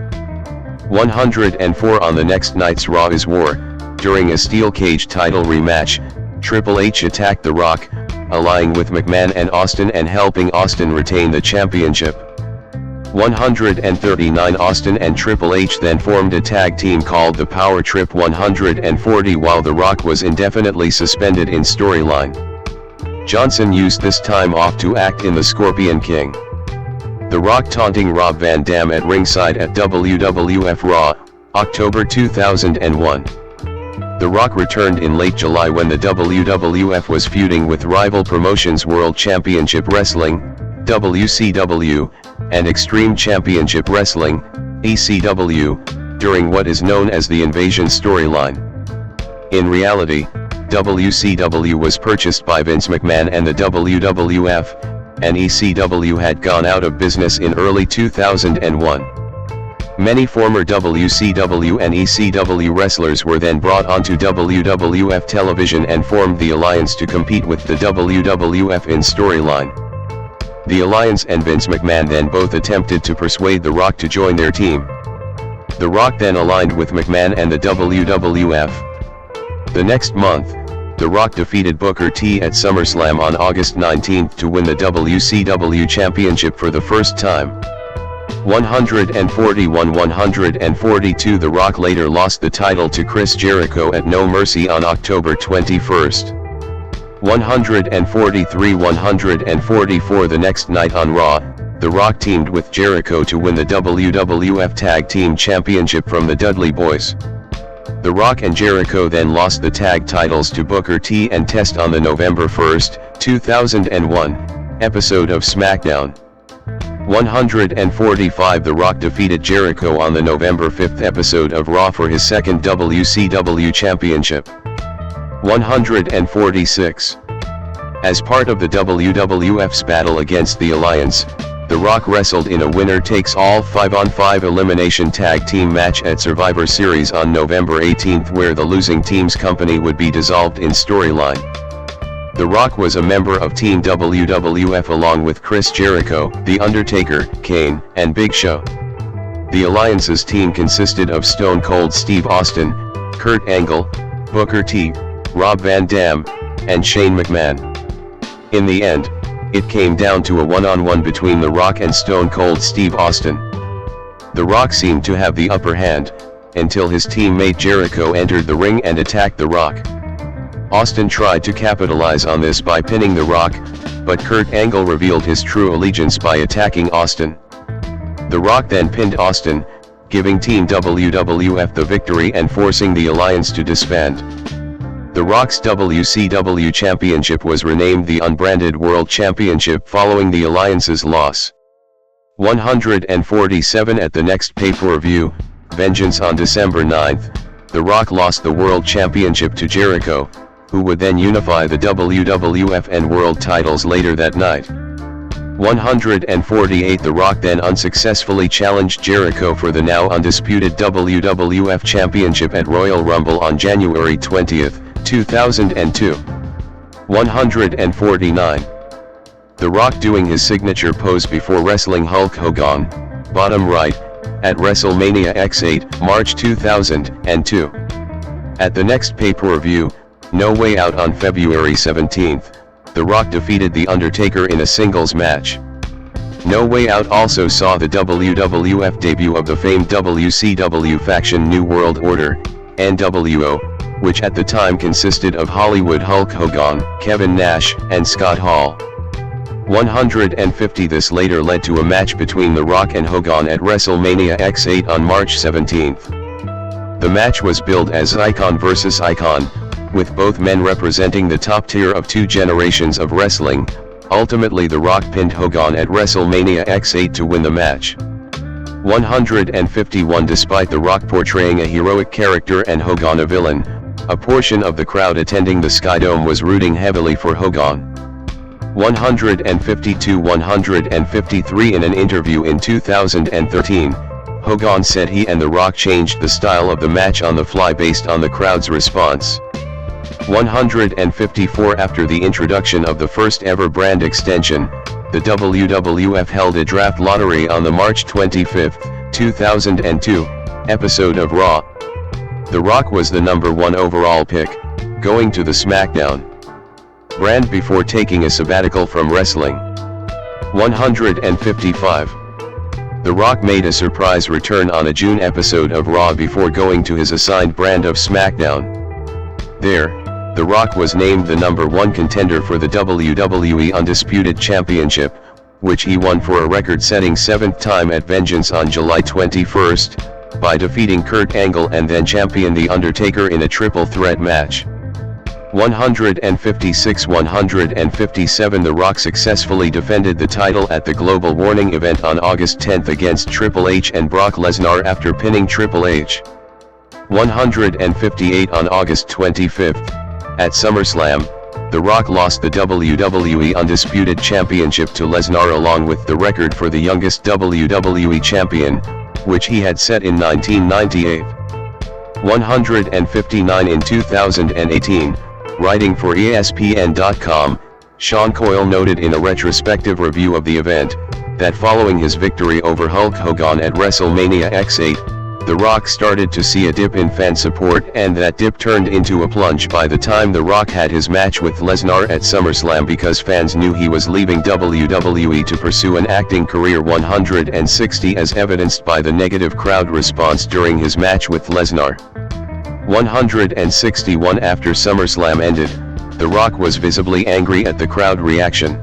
104 On the next night's Raw is War, during a steel cage title rematch, Triple H attacked The Rock, allying with McMahon and Austin and helping Austin retain the championship. 139 Austin and Triple H then formed a tag team called the Power Trip. 140 While The Rock was indefinitely suspended in storyline, Johnson used this time off to act in The Scorpion King. The Rock taunting Rob Van Dam at ringside at WWF Raw, October 2001. The Rock returned in late July when the WWF was feuding with rival promotions World Championship Wrestling, WCW, and Extreme Championship Wrestling, ECW, during what is known as the Invasion storyline. In reality, WCW was purchased by Vince McMahon and the WWF, and ECW had gone out of business in early 2001. Many former WCW and ECW wrestlers were then brought onto WWF television and formed the Alliance to compete with the WWF in storyline. The Alliance and Vince McMahon then both attempted to persuade The Rock to join their team. The Rock then aligned with McMahon and the WWF. The next month, The Rock defeated Booker T at SummerSlam on August 19 to win the WCW Championship for the first time. 141-142 The Rock later lost the title to Chris Jericho at No Mercy on October 21. 143-144 The next night on Raw, The Rock teamed with Jericho to win the WWF Tag Team Championship from the Dudley Boys. The Rock and Jericho then lost the tag titles to Booker T and Test on the November 1, 2001, episode of SmackDown. 145 The Rock defeated Jericho on the November 5 episode of Raw for his second WCW Championship. 146. As part of the WWF's battle against the Alliance, The Rock wrestled in a winner-takes-all 5-on-5 elimination tag team match at Survivor Series on November 18, where the losing team's company would be dissolved in storyline. The Rock was a member of Team WWF along with Chris Jericho, The Undertaker, Kane, and Big Show. The Alliance's team consisted of Stone Cold Steve Austin, Kurt Angle, Booker T, Rob Van Dam, and Shane McMahon. In the end, it came down to a one-on-one between The Rock and Stone Cold Steve Austin. The Rock seemed to have the upper hand, until his teammate Jericho entered the ring and attacked The Rock. Austin tried to capitalize on this by pinning The Rock, but Kurt Angle revealed his true allegiance by attacking Austin. The Rock then pinned Austin, giving Team WWF the victory and forcing the Alliance to disband. The Rock's WCW Championship was renamed the Unbranded World Championship following the Alliance's loss. 147 At the next pay-per-view, Vengeance on December 9th, The Rock lost the World Championship to Jericho, who would then unify the WWF and World titles later that night. 148 The Rock then unsuccessfully challenged Jericho for the now undisputed WWF Championship at Royal Rumble on January 20, 2002. 149. The Rock doing his signature pose before wrestling Hulk Hogan, bottom right, at WrestleMania X8, March 2002. At the next pay-per-view, No Way Out on February 17, The Rock defeated The Undertaker in a singles match. No Way Out also saw the WWF debut of the famed WCW faction New World Order, NWO, which at the time consisted of Hollywood Hulk Hogan, Kevin Nash, and Scott Hall. 150 This later led to a match between The Rock and Hogan at WrestleMania X8 on March 17. The match was billed as Icon vs. Icon, with both men representing the top tier of two generations of wrestling. Ultimately The Rock pinned Hogan at WrestleMania X8 to win the match. 151 Despite The Rock portraying a heroic character and Hogan a villain, a portion of the crowd attending the Skydome was rooting heavily for Hogan. 152-153 In an interview in 2013, Hogan said he and The Rock changed the style of the match on the fly based on the crowd's response. 154 After the introduction of the first ever brand extension, the WWF held a draft lottery on the March 25, 2002, episode of Raw. The Rock was the #1 overall pick, going to the SmackDown brand before taking a sabbatical from wrestling. 155. The Rock made a surprise return on a June episode of Raw before going to his assigned brand of SmackDown. There, The Rock was named the #1 contender for the WWE Undisputed Championship, which he won for a record-setting 7th time at Vengeance on July 21, by defeating Kurt Angle and then champion The Undertaker in a triple threat match. 156-157 The Rock successfully defended the title at the Global Warning event on August 10 against Triple H and Brock Lesnar after pinning Triple H. 158 On August 25, at SummerSlam, The Rock lost the WWE Undisputed Championship to Lesnar along with the record for the youngest WWE champion, which he had set in 1998. 159 In 2018, writing for ESPN.com, Sean Coyle noted in a retrospective review of the event, that following his victory over Hulk Hogan at WrestleMania X8, The Rock started to see a dip in fan support and that dip turned into a plunge by the time The Rock had his match with Lesnar at SummerSlam because fans knew he was leaving WWE to pursue an acting career. 160 As evidenced by the negative crowd response during his match with Lesnar. 161 After SummerSlam ended, The Rock was visibly angry at the crowd reaction.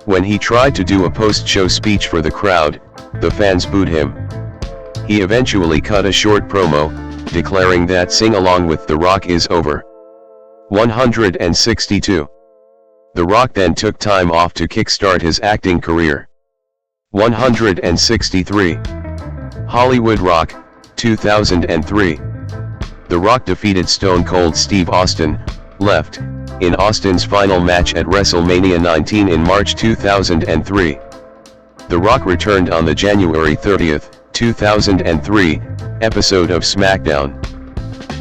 When he tried to do a post-show speech for the crowd, the fans booed him. He eventually cut a short promo, declaring that sing-along with The Rock is over. 162. The Rock then took time off to kickstart his acting career. 163. Hollywood Rock, 2003. The Rock defeated Stone Cold Steve Austin, left, in Austin's final match at WrestleMania 19 in March 2003. The Rock returned on the January 30, 2003, episode of SmackDown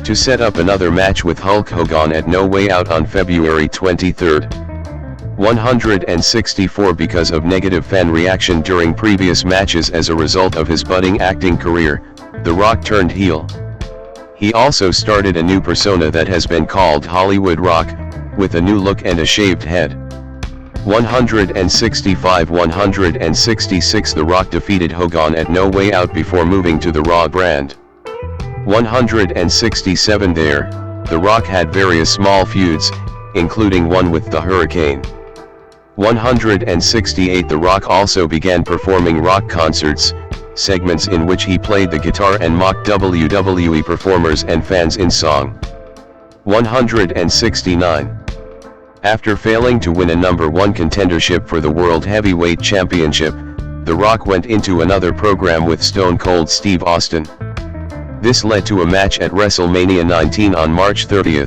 to set up another match with Hulk Hogan at No Way Out on February 23, 164 because of negative fan reaction during previous matches as a result of his budding acting career. The Rock turned heel. He also started a new persona that has been called Hollywood Rock, with a new look and a shaved head. 165-166 The Rock defeated Hogan at No Way Out before moving to the Raw brand. 167 There, The Rock had various small feuds, including one with the Hurricane. 168 The Rock also began performing rock concerts, segments in which he played the guitar and mocked WWE performers and fans in song. 169 After failing to win a #1 contendership for the World Heavyweight Championship, The Rock went into another program with Stone Cold Steve Austin. This led to a match at WrestleMania 19 on March 30,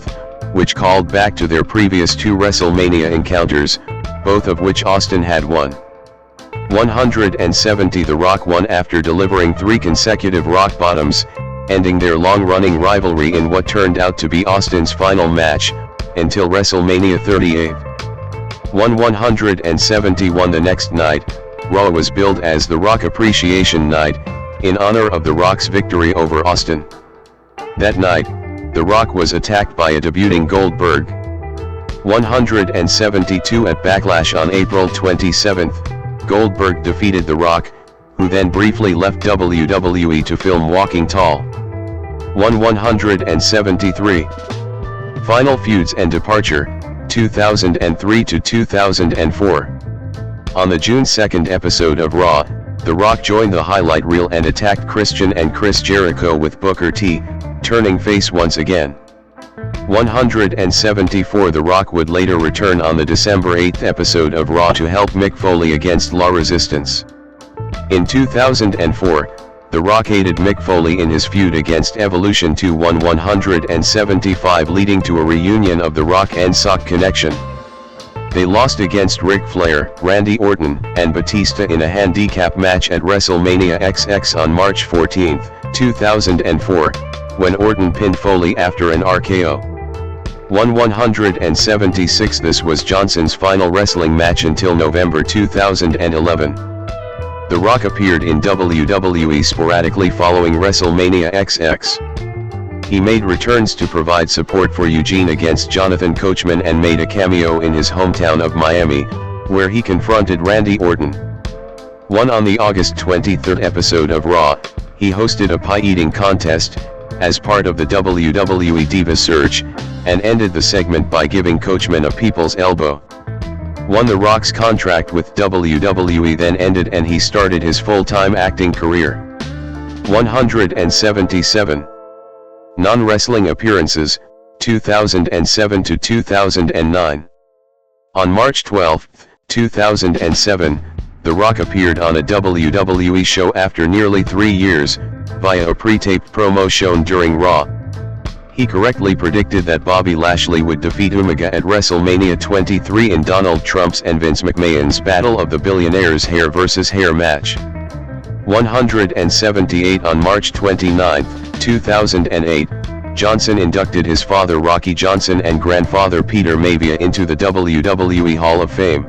which called back to their previous 2 WrestleMania encounters, both of which Austin had won. 170 The Rock won after delivering 3 consecutive rock bottoms, ending their long-running rivalry in what turned out to be Austin's final match, until WrestleMania 38. 171 The next night, Raw was billed as the Rock Appreciation Night, in honor of The Rock's victory over Austin. That night, The Rock was attacked by a debuting Goldberg. 172 At Backlash on April 27, Goldberg defeated The Rock, who then briefly left WWE to film Walking Tall. 173 Final Feuds and Departure, 2003 to 2004. On the June 2 episode of Raw, The Rock joined the highlight reel and attacked Christian and Chris Jericho with Booker T, turning face once again. 174 The Rock would later return on the December 8 episode of Raw to help Mick Foley against La Resistance. In 2004, The Rock aided Mick Foley in his feud against Evolution 175 leading to a reunion of The Rock and Sock Connection. They lost against Ric Flair, Randy Orton, and Batista in a handicap match at WrestleMania XX on March 14, 2004, when Orton pinned Foley after an RKO. 176 This was Johnson's final wrestling match until November 2011. The Rock appeared in WWE sporadically following WrestleMania XX. He made returns to provide support for Eugene against Jonathan Coachman and made a cameo in his hometown of Miami, where he confronted Randy Orton. On the August 23 episode of Raw, he hosted a pie-eating contest, as part of the WWE Diva Search, and ended the segment by giving Coachman a people's elbow. The Rock's contract with WWE then ended and he started his full-time acting career. 177 Non-wrestling appearances, 2007 to 2009. On March 12, 2007, The Rock appeared on a WWE show after nearly 3 years, via a pre-taped promo shown during Raw. He correctly predicted that Bobby Lashley would defeat Umaga at WrestleMania 23 in Donald Trump's and Vince McMahon's Battle of the Billionaires hair versus hair match. 178 On March 29, 2008, Johnson inducted his father Rocky Johnson and grandfather Peter Maivia into the WWE Hall of Fame.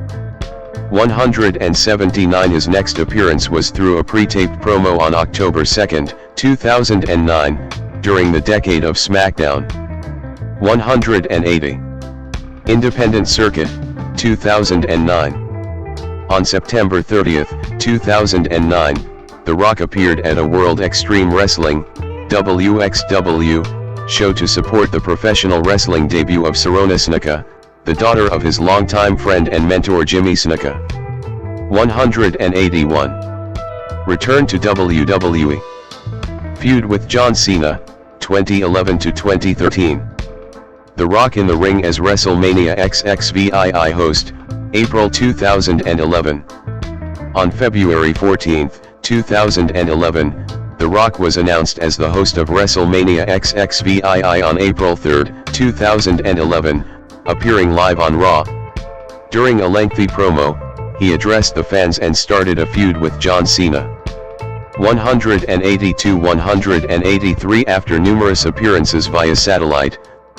179 His next appearance was through a pre-taped promo on October 2, 2009, during the Decade of SmackDown. 180 Independent Circuit, 2009. On September 30, 2009, The Rock appeared at a World Extreme Wrestling, WXW, show to support the professional wrestling debut of Sarona Snuka, the daughter of his longtime friend and mentor Jimmy Snuka. 181 Return to WWE. Feud with John Cena, 2011 to 2013. The Rock in the ring as WrestleMania XXVII host, April 2011. On February 14, 2011, The Rock was announced as the host of WrestleMania XXVII on April 3, 2011, appearing live on Raw. During a lengthy promo, he addressed the fans and started a feud with John Cena. 182-183 After numerous appearances via satellite,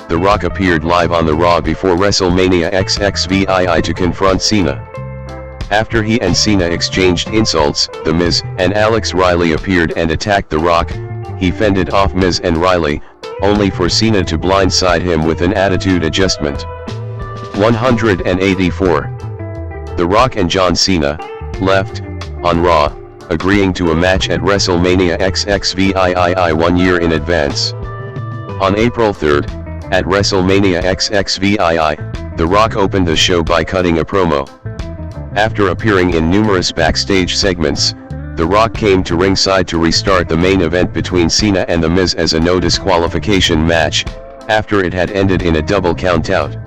The Rock appeared live on the Raw before WrestleMania XXVII to confront Cena. After he and Cena exchanged insults, The Miz and Alex Riley appeared and attacked The Rock. He fended off Miz and Riley, only for Cena to blindside him with an attitude adjustment. 184. The Rock and John Cena left on Raw, agreeing to a match at WrestleMania XXVII 1 year in advance. On April 3, at WrestleMania XXVII, The Rock opened the show by cutting a promo. After appearing in numerous backstage segments, The Rock came to ringside to restart the main event between Cena and The Miz as a no disqualification match, after it had ended in a double countout.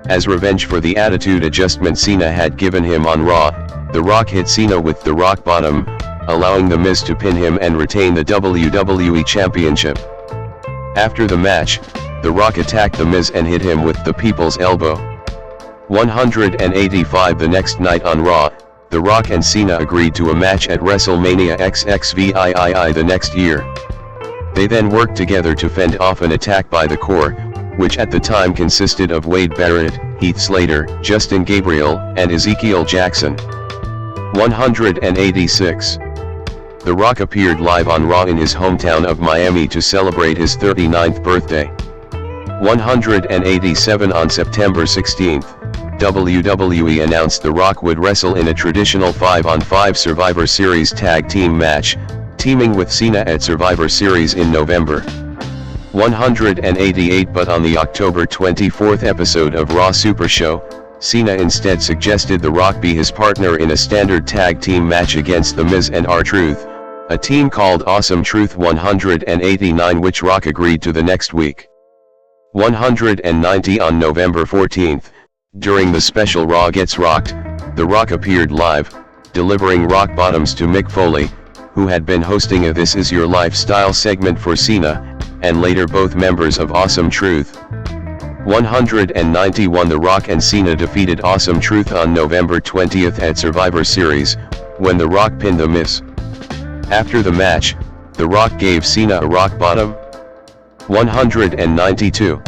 As revenge for the attitude adjustment Cena had given him on Raw, The Rock hit Cena with the Rock Bottom, allowing The Miz to pin him and retain the WWE Championship. After the match, The Rock attacked The Miz and hit him with the People's Elbow. 185 The next night on Raw, The Rock and Cena agreed to a match at WrestleMania XXVII the next year. They then worked together to fend off an attack by the Core, which at the time consisted of Wade Barrett, Heath Slater, Justin Gabriel, and Ezekiel Jackson. 186. The Rock appeared live on Raw in his hometown of Miami to celebrate his 39th birthday. 187 On September 16, WWE announced The Rock would wrestle in a traditional 5-on-5 Survivor Series tag team match, teaming with Cena at Survivor Series in November. 188 But on the October 24 episode of Raw Super Show, Cena instead suggested The Rock be his partner in a standard tag team match against The Miz and R-Truth, a team called Awesome Truth. 189 Which Rock agreed to the next week. 190 On November 14, during the special Raw Gets Rocked, The Rock appeared live, delivering rock bottoms to Mick Foley, who had been hosting a This Is Your Lifestyle segment for Cena, and later both members of Awesome Truth. 191 The Rock and Cena defeated Awesome Truth on November 20 at Survivor Series, when The Rock pinned The Miz. After the match, The Rock gave Cena a rock bottom. 192.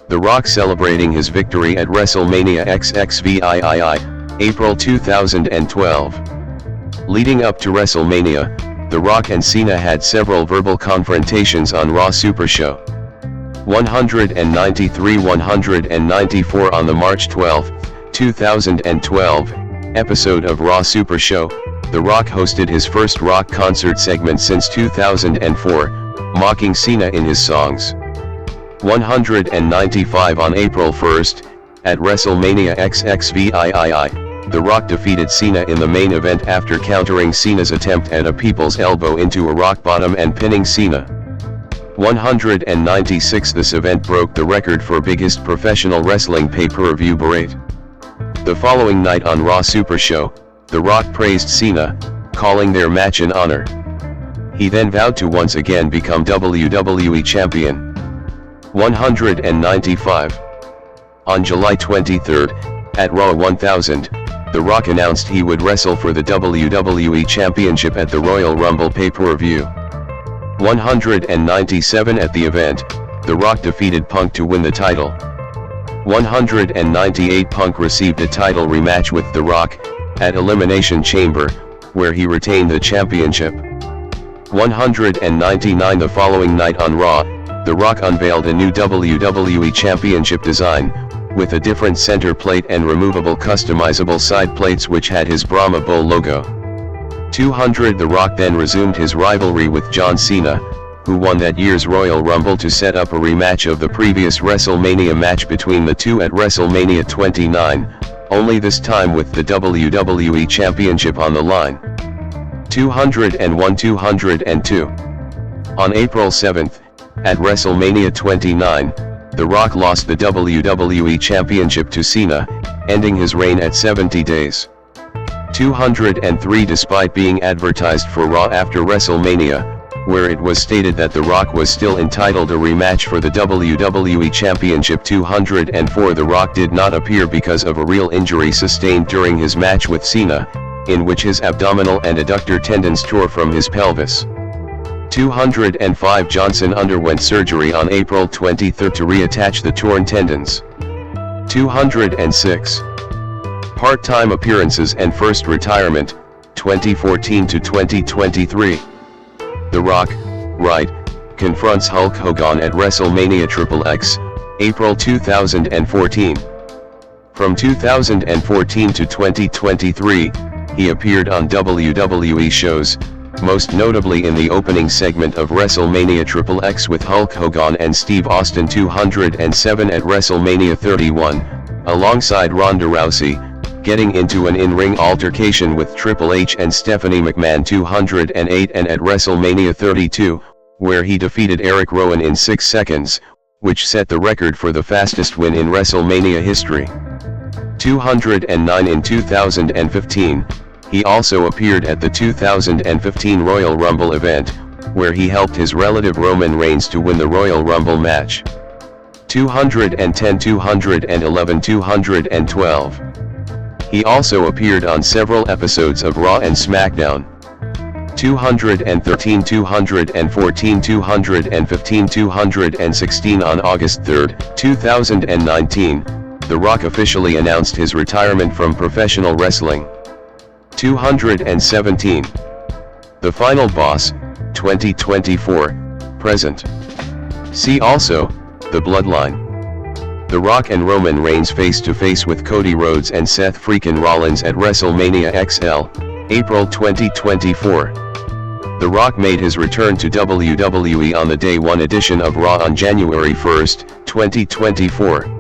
The Rock celebrating his victory at WrestleMania XXVII, April 2012. Leading up to WrestleMania, The Rock and Cena had several verbal confrontations on Raw Super Show. 193-194 On the March 12, 2012, episode of Raw Super Show, The Rock hosted his first rock concert segment since 2004, mocking Cena in his songs. 195 On April 1, at WrestleMania XXVII, The Rock defeated Cena in the main event after countering Cena's attempt at a People's Elbow into a rock bottom and pinning Cena. 196 This event broke the record for biggest professional wrestling pay-per-view rate. The following night on Raw Super Show, The Rock praised Cena, calling their match an honor. He then vowed to once again become WWE Champion. 195. On July 23, at Raw 1000, The Rock announced he would wrestle for the WWE Championship at the Royal Rumble pay-per-view. 197 At the event, The Rock defeated Punk to win the title. 198 Punk received a title rematch with The Rock, at Elimination Chamber, where he retained the championship. 199 The following night on Raw, The Rock unveiled a new WWE Championship design, with a different center plate and removable customizable side plates which had his Brahma Bull logo. 200 The Rock then resumed his rivalry with John Cena, who won that year's Royal Rumble to set up a rematch of the previous WrestleMania match between the two at WrestleMania 29, only this time with the WWE Championship on the line. 201-202. On April 7, at WrestleMania 29, The Rock lost the WWE Championship to Cena, ending his reign at 70 days. 203 Despite being advertised for Raw after WrestleMania, where it was stated that The Rock was still entitled a rematch for the WWE Championship 204. The Rock did not appear because of a real injury sustained during his match with Cena, in which his abdominal and adductor tendons tore from his pelvis. 205. Johnson underwent surgery on April 23 to reattach the torn tendons. 206. Part-time appearances and first retirement, 2014 to 2023. The Rock, right, confronts Hulk Hogan at WrestleMania XXX, April 2014. From 2014 to 2023, he appeared on WWE shows, most notably in the opening segment of WrestleMania XXX with Hulk Hogan and Steve Austin. 207. At WrestleMania 31, alongside Ronda Rousey, getting into an in-ring altercation with Triple H and Stephanie McMahon. 208. And at WrestleMania 32, where he defeated Eric Rowan in 6 seconds, which set the record for the fastest win in WrestleMania history. 209. In 2015, he also appeared at the 2015 Royal Rumble event, where he helped his relative Roman Reigns to win the Royal Rumble match. 210. 211. 212. He also appeared on several episodes of Raw and SmackDown. 213. 214. 215. 216. On August 3, 2019, The Rock officially announced his retirement from professional wrestling. 217. The Final Boss, 2024, present. See also, The Bloodline. The Rock and Roman Reigns face-to-face with Cody Rhodes and Seth freakin' Rollins at WrestleMania XL, April 2024. The Rock made his return to WWE on the Day 1 edition of Raw on January 1, 2024.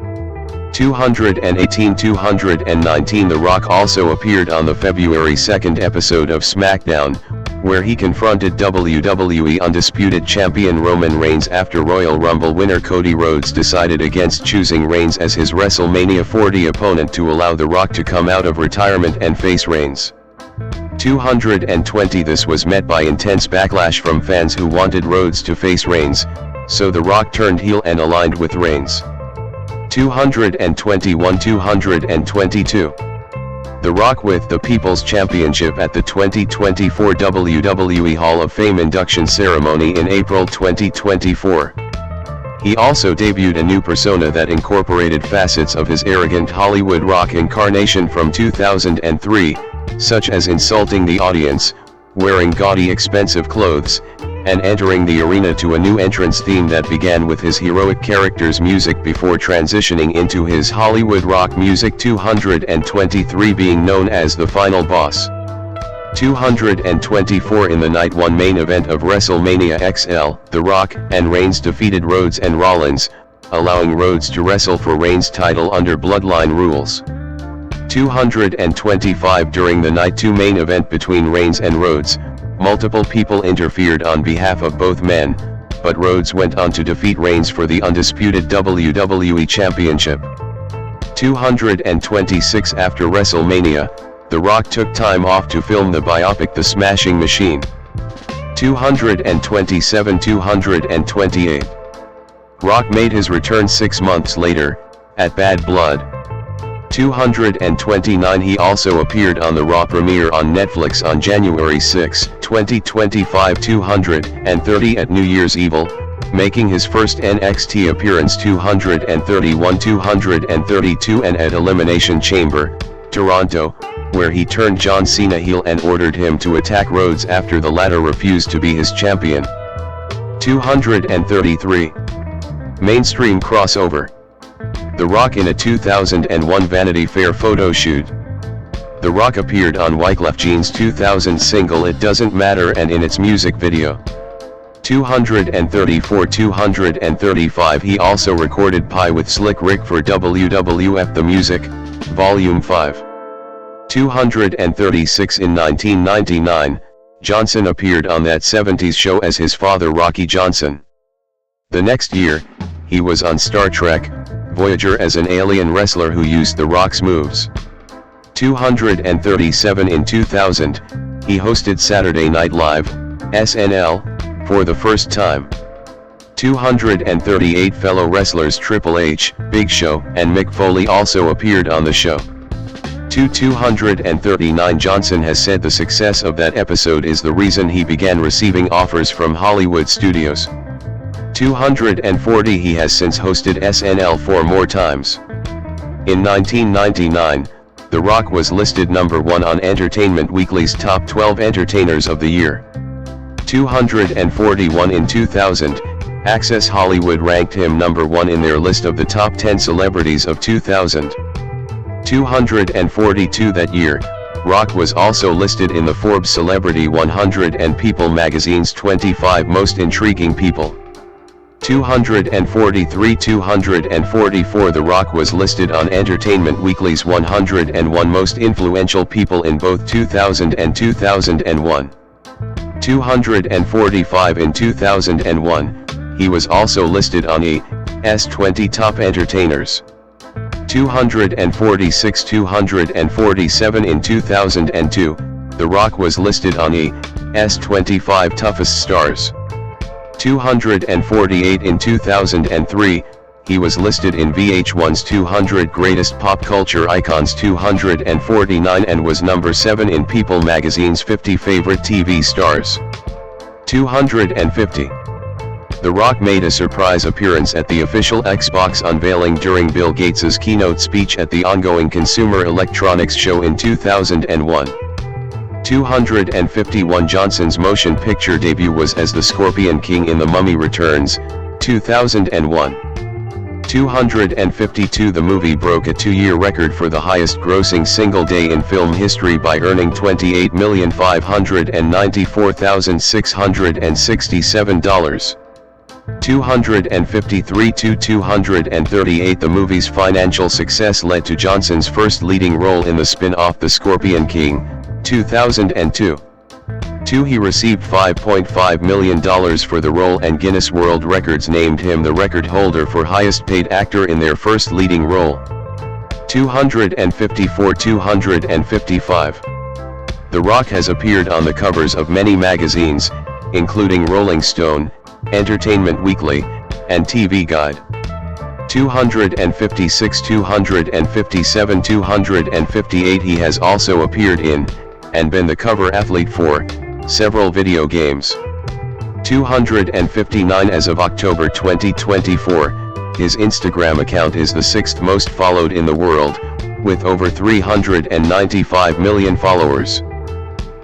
218. 219. The Rock also appeared on the February 2 episode of SmackDown, where he confronted WWE Undisputed Champion Roman Reigns after Royal Rumble winner Cody Rhodes decided against choosing Reigns as his WrestleMania 40 opponent to allow The Rock to come out of retirement and face Reigns. 220. This was met by intense backlash from fans who wanted Rhodes to face Reigns, so The Rock turned heel and aligned with Reigns. 221. 222. The Rock with the People's Championship at the 2024 WWE Hall of Fame induction ceremony in April 2024. He also debuted a new persona that incorporated facets of his arrogant Hollywood rock incarnation from 2003, such as insulting the audience, wearing gaudy expensive clothes, and entering the arena to a new entrance theme that began with his heroic character's music before transitioning into his Hollywood rock music. 223. Being known as the Final Boss. 224. In the Night 1 main event of WrestleMania XL, The Rock and Reigns defeated Rhodes and Rollins, allowing Rhodes to wrestle for Reigns' title under Bloodline rules. 225. During the Night 2 main event between Reigns and Rhodes, multiple people interfered on behalf of both men, but Rhodes went on to defeat Reigns for the undisputed WWE Championship. 226. After WrestleMania, The Rock took time off to film the biopic The Smashing Machine. 227. 228. Rock made his return 6 months later, at Bad Blood. 229. He also appeared on the Raw premiere on Netflix on January 6, 2025. 230. At New Year's Evil, making his first NXT appearance. 231. 232. And at Elimination Chamber, Toronto, where he turned John Cena heel and ordered him to attack Rhodes after the latter refused to be his champion. 233. Mainstream crossover. The Rock in a 2001 Vanity Fair photo shoot. The Rock appeared on Wyclef Jean's 2000 single It Doesn't Matter and in its music video. 234. 235. He also recorded Pie with Slick Rick for WWF The Music, Volume 5. 236. In 1999, Johnson appeared on That 70s Show as his father Rocky Johnson. The next year, he was on Star Trek Voyager as an alien wrestler who used The Rock's moves. 237. In 2000, he hosted Saturday Night Live, SNL, for the first time. 238 fellow wrestlers Triple H, Big Show, and Mick Foley also appeared on the show. 239 Johnson has said the success of that episode is the reason he began receiving offers from Hollywood studios. 240 He has since hosted SNL 4 more times. In 1999, The Rock was listed number 1 on Entertainment Weekly's Top 12 Entertainers of the Year. 241 In 2000, Access Hollywood ranked him number 1 in their list of the top 10 celebrities of 2000. 242 That year, Rock was also listed in the Forbes Celebrity 100 and People magazine's 25 Most Intriguing People. 243 244 The Rock was listed on Entertainment Weekly's 101 Most Influential People in both 2000 and 2001. 245 In 2001, he was also listed on E!'s 20 Top Entertainers. 246 247 In 2002, The Rock was listed on E!'s 25 Toughest Stars. 248 In 2003, he was listed in VH1's 200 Greatest Pop Culture Icons 249 and was number 7 in People magazine's 50 Favorite TV Stars. 250. The Rock made a surprise appearance at the official Xbox unveiling during Bill Gates's keynote speech at the ongoing Consumer Electronics Show in 2001. 251 Johnson's motion picture debut was as the Scorpion King in The Mummy Returns, 2001. 252 The movie broke a 2-year record for the highest grossing single day in film history by earning $28,594,667. 253 to 238 The movie's financial success led to Johnson's first leading role in the spin-off The Scorpion King, 2002. 2 He received $5.5 million for the role and Guinness World Records named him the record holder for highest paid actor in their first leading role. 254 255. The Rock has appeared on the covers of many magazines, including Rolling Stone, Entertainment Weekly, and TV Guide. 256 257 258 He has also appeared in, and been the cover athlete for, several video games. 259 As of October 2024, his Instagram account is the 6th most followed in the world, with over 395 million followers.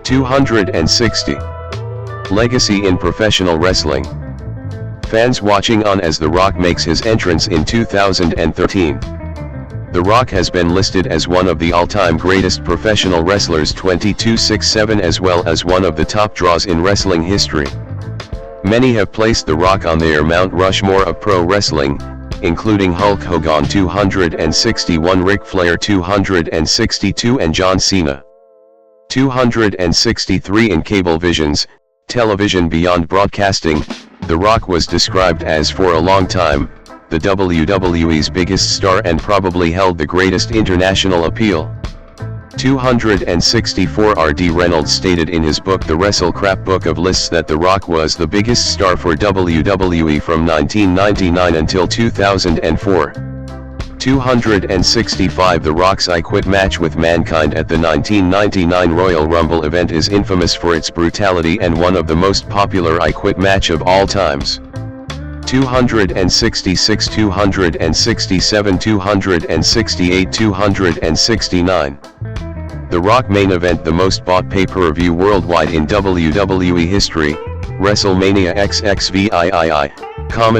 260. Legacy in professional wrestling. Fans watching on as The Rock makes his entrance in 2013. The Rock has been listed as one of the all-time greatest professional wrestlers 2267 as well as one of the top draws in wrestling history. Many have placed The Rock on their Mount Rushmore of pro wrestling, including Hulk Hogan 261, Ric Flair 262 and John Cena 263 in Cablevision's Television Beyond Broadcasting. The Rock was described as for a long time, the WWE's biggest star and probably held the greatest international appeal. 264 R.D. Reynolds stated in his book The Wrestle Crap Book of Lists that The Rock was the biggest star for WWE from 1999 until 2004. 265 The Rock's I Quit match with Mankind at the 1999 Royal Rumble event is infamous for its brutality and one of the most popular I Quit match of all times. 266 267 268 269. The Rock main event the most bought pay-per-view worldwide in WWE history, WrestleMania XXVIII,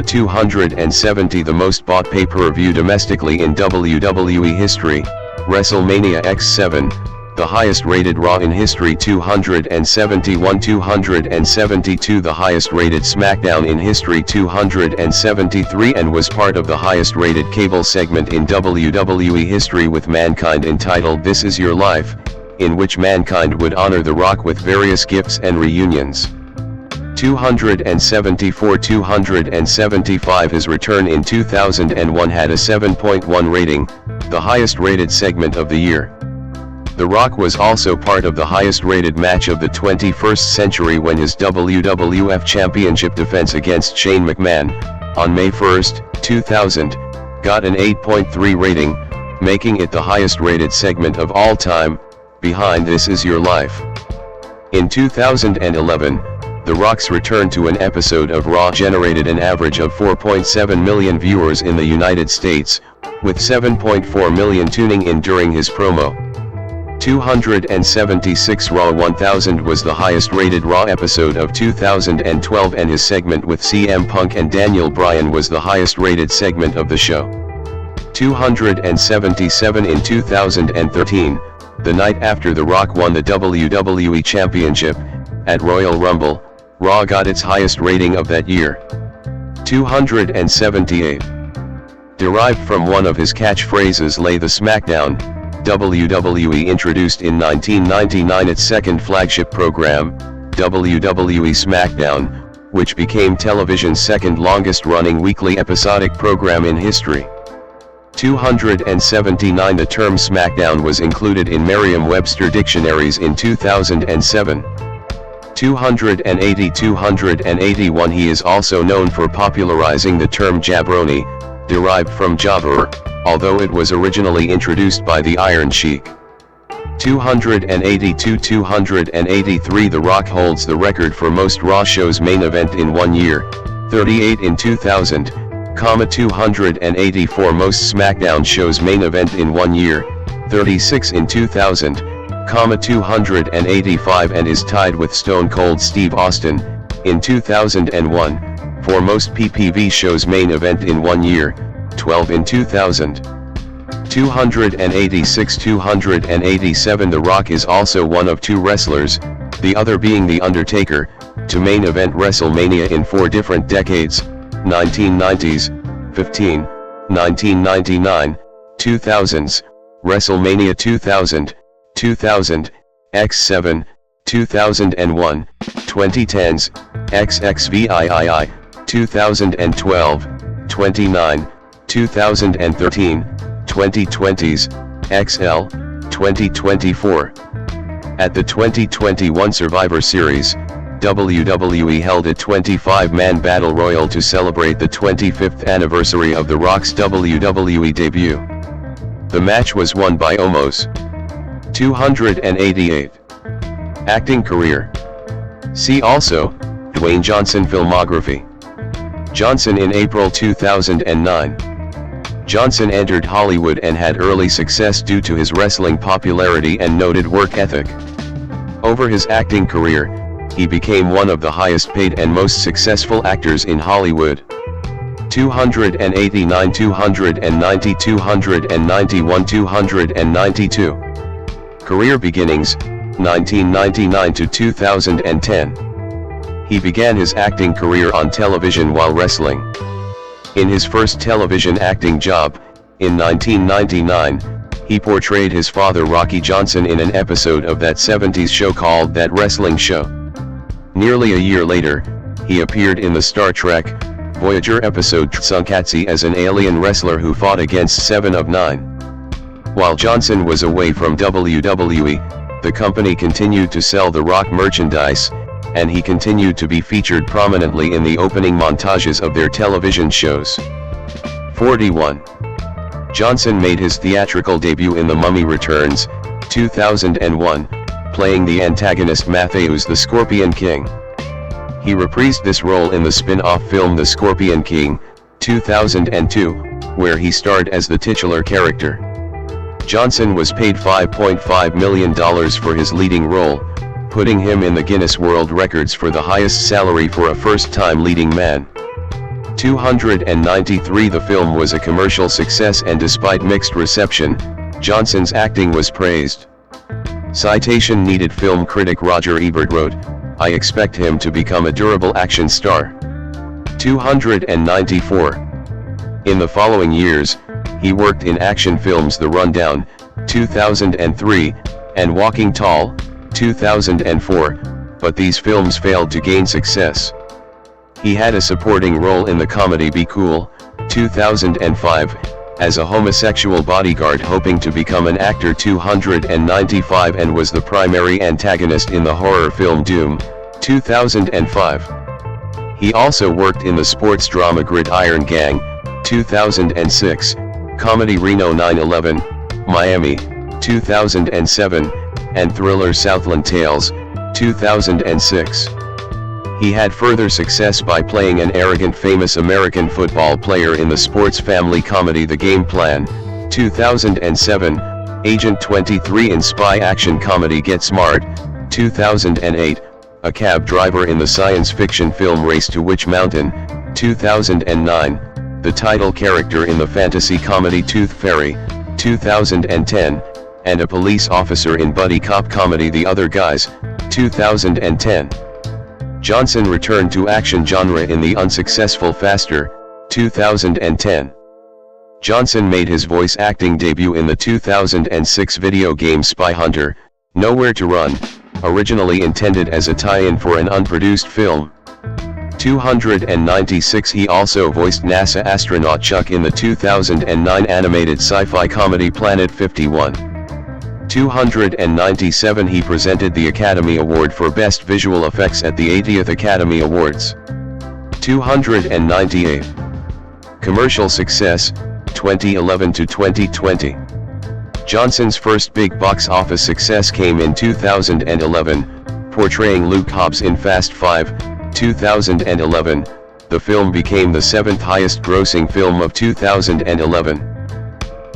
270 the most bought pay-per-view domestically in WWE history, WrestleMania X7, the highest rated Raw in history 271 272 the highest rated SmackDown in history 273 and was part of the highest rated cable segment in WWE history with Mankind entitled This Is Your Life, in which Mankind would honor The Rock with various gifts and reunions. 274 275 His return in 2001 had a 7.1 rating, the highest rated segment of the year. The Rock was also part of the highest-rated match of the 21st century when his WWF Championship defense against Shane McMahon, on May 1, 2000, got an 8.3 rating, making it the highest-rated segment of all time, behind This Is Your Life. In 2011, The Rock's return to an episode of Raw generated an average of 4.7 million viewers in the United States, with 7.4 million tuning in during his promo. 276 Raw 1000 was the highest-rated Raw episode of 2012, and his segment with CM Punk and Daniel Bryan was the highest-rated segment of the show. 277 in 2013, the night after The Rock won the WWE Championship, at Royal Rumble, Raw got its highest rating of that year. 278. Derived from one of his catchphrases "Lay the Smackdown," WWE introduced in 1999 its second flagship program, WWE SmackDown, which became television's second longest-running weekly episodic program in history. 279 The term SmackDown was included in Merriam-Webster dictionaries in 2007. 281 He is also known for popularizing the term jabroni, derived from jabber, although it was originally introduced by the Iron Sheik. 283 The Rock holds the record for most Raw shows main event in 1 year, 38 in 2000, 284 most SmackDown shows main event in 1 year, 36 in 2000, 285 and is tied with Stone Cold Steve Austin, in 2001, for most PPV shows main event in 1 year, 12 in 2000. 287 The Rock is also one of two wrestlers, the other being The Undertaker, to main event WrestleMania in 4 different decades, 1990s, 15, 1999, 2000s, WrestleMania 2000, 2000, X7, 2001, 2010s, XXVIII, 2012, 29, 2013, 2020s, XL, 2024. At the 2021 Survivor Series, WWE held a 25-man battle royal to celebrate the 25th anniversary of The Rock's WWE debut. The match was won by Omos. 288. Acting career. See also, Dwayne Johnson filmography. Johnson in April 2009. Johnson entered Hollywood and had early success due to his wrestling popularity and noted work ethic. Over his acting career, he became one of the highest paid and most successful actors in Hollywood. 289 290 291 292. Career beginnings, 1999 to 2010. He began his acting career on television while wrestling. In his first television acting job, in 1999, he portrayed his father Rocky Johnson in an episode of that 70s show called That Wrestling Show. Nearly a year later, he appeared in the Star Trek Voyager episode Tsunkatsu as an alien wrestler who fought against 7 of 9. While Johnson was away from WWE, the company continued to sell The Rock merchandise, and he continued to be featured prominently in the opening montages of their television shows. 41. Johnson made his theatrical debut in The Mummy Returns, 2001, playing the antagonist Matthäus the Scorpion King. He reprised this role in the spin-off film The Scorpion King, 2002, where he starred as the titular character. Johnson was paid $5.5 million for his leading role, putting him in the Guinness World Records for the highest salary for a first-time leading man. 293 The film was a commercial success, and despite mixed reception, Johnson's acting was praised. Citation needed. Film critic Roger Ebert wrote, "I expect him to become a durable action star." 294. In the following years, he worked in action films The Rundown, 2003, and Walking Tall, 2004, but these films failed to gain success. He had a supporting role in the comedy Be Cool, 2005, as a homosexual bodyguard hoping to become an actor. 295 and was the primary antagonist in the horror film Doom, 2005. He also worked in the sports drama Gridiron Gang, 2006, comedy Reno 9/11, Miami, 2007, and thriller Southland Tales, 2006. He had further success by playing an arrogant famous American football player in the sports family comedy The Game Plan, 2007, Agent 23 in spy action comedy Get Smart, 2008, a cab driver in the science fiction film Race to Witch Mountain, 2009, the title character in the fantasy comedy Tooth Fairy, 2010, and a police officer in buddy cop comedy The Other Guys, 2010. Johnson returned to action genre in the unsuccessful Faster, 2010. Johnson made his voice acting debut in the 2006 video game Spy Hunter, Nowhere to Run, originally intended as a tie-in for an unproduced film. 296 He also voiced NASA astronaut Chuck in the 2009 animated sci-fi comedy Planet 51. 297 He presented the Academy Award for Best Visual Effects at the 80th Academy Awards. 298 Commercial success, 2011 to 2020. Johnson's first big box office success came in 2011, portraying Luke Hobbs in Fast 5, 2011. The film became the 7th highest grossing film of 2011.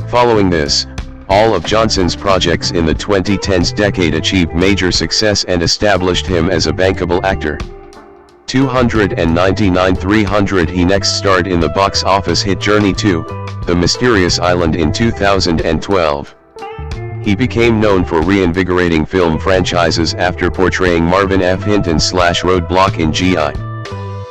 Following this, all of Johnson's projects in the 2010s decade achieved major success and established him as a bankable actor. 299 300 He next starred in the box office hit Journey to The Mysterious Island in 2012. He became known for reinvigorating film franchises after portraying Marvin F. Hinton/Roadblock in G.I.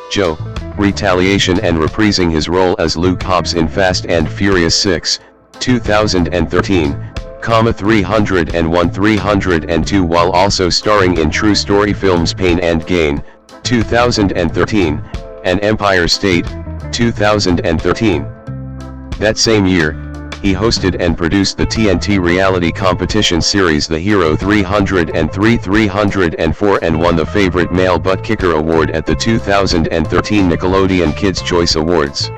Joe, Retaliation and reprising his role as Luke Hobbs in Fast and Furious 6, 2013, 301 302 while also starring in true story films Pain and Gain, 2013, and Empire State, 2013. That same year, he hosted and produced the TNT reality competition series The Hero 303 304 and won the Favorite Male Butt Kicker Award at the 2013 Nickelodeon Kids' Choice Awards.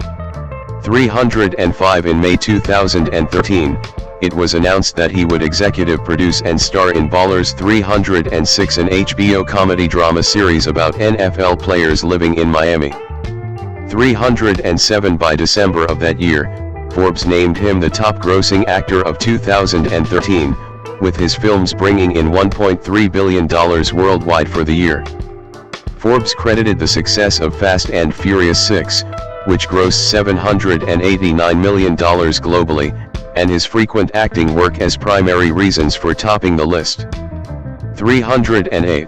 305 In May 2013, it was announced that he would executive produce and star in Ballers 306, an HBO comedy drama series about NFL players living in Miami. 307 By December of that year, Forbes named him the top grossing actor of 2013, with his films bringing in $1.3 billion worldwide for the year. Forbes credited the success of Fast and Furious 6, which grossed $789 million globally, and his frequent acting work as primary reasons for topping the list. 308.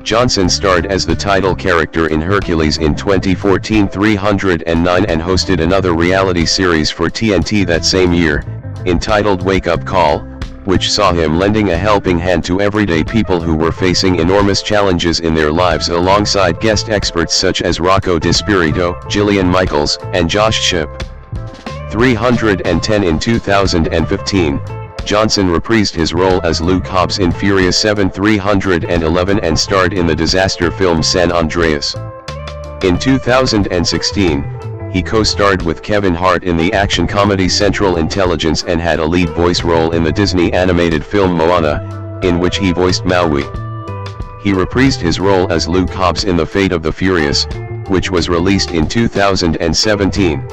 Johnson starred as the title character in Hercules in 2014. 309 and hosted another reality series for TNT that same year, entitled Wake Up Call, which saw him lending a helping hand to everyday people who were facing enormous challenges in their lives alongside guest experts such as Rocco DiSpirito, Jillian Michaels, and Josh Shipp. 310 In 2015, Johnson reprised his role as Luke Hobbs in Furious 7. 311 and starred in the disaster film San Andreas. In 2016, he co-starred with Kevin Hart in the action comedy Central Intelligence and had a lead voice role in the Disney animated film Moana, in which he voiced Maui. He reprised his role as Luke Hobbs in The Fate of the Furious, which was released in 2017.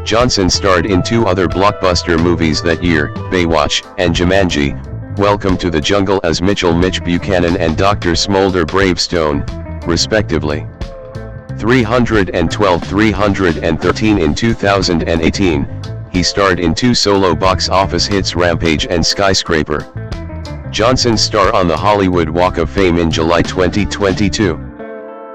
Johnson starred in 2 other blockbuster movies that year, Baywatch and Jumanji: Welcome to the Jungle as Mitch Buchanan and Dr. Smolder Bravestone, respectively. 312 313 In 2018, he starred in 2 solo box office hits Rampage and Skyscraper. Johnson's star on the Hollywood Walk of Fame in July 2022.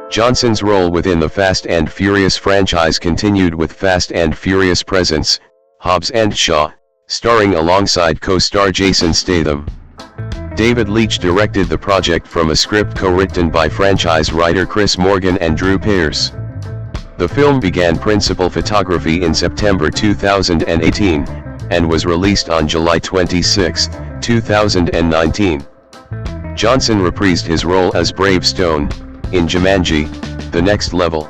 Johnson's role within the Fast and Furious franchise continued with Fast and Furious Presents, Hobbs and Shaw, starring alongside co-star Jason Statham. David Leitch directed the project from a script co-written by franchise writer Chris Morgan and Drew Pearce. The film began principal photography in September 2018, and was released on July 26, 2019. Johnson reprised his role as Brave Stone in Jumanji: The Next Level.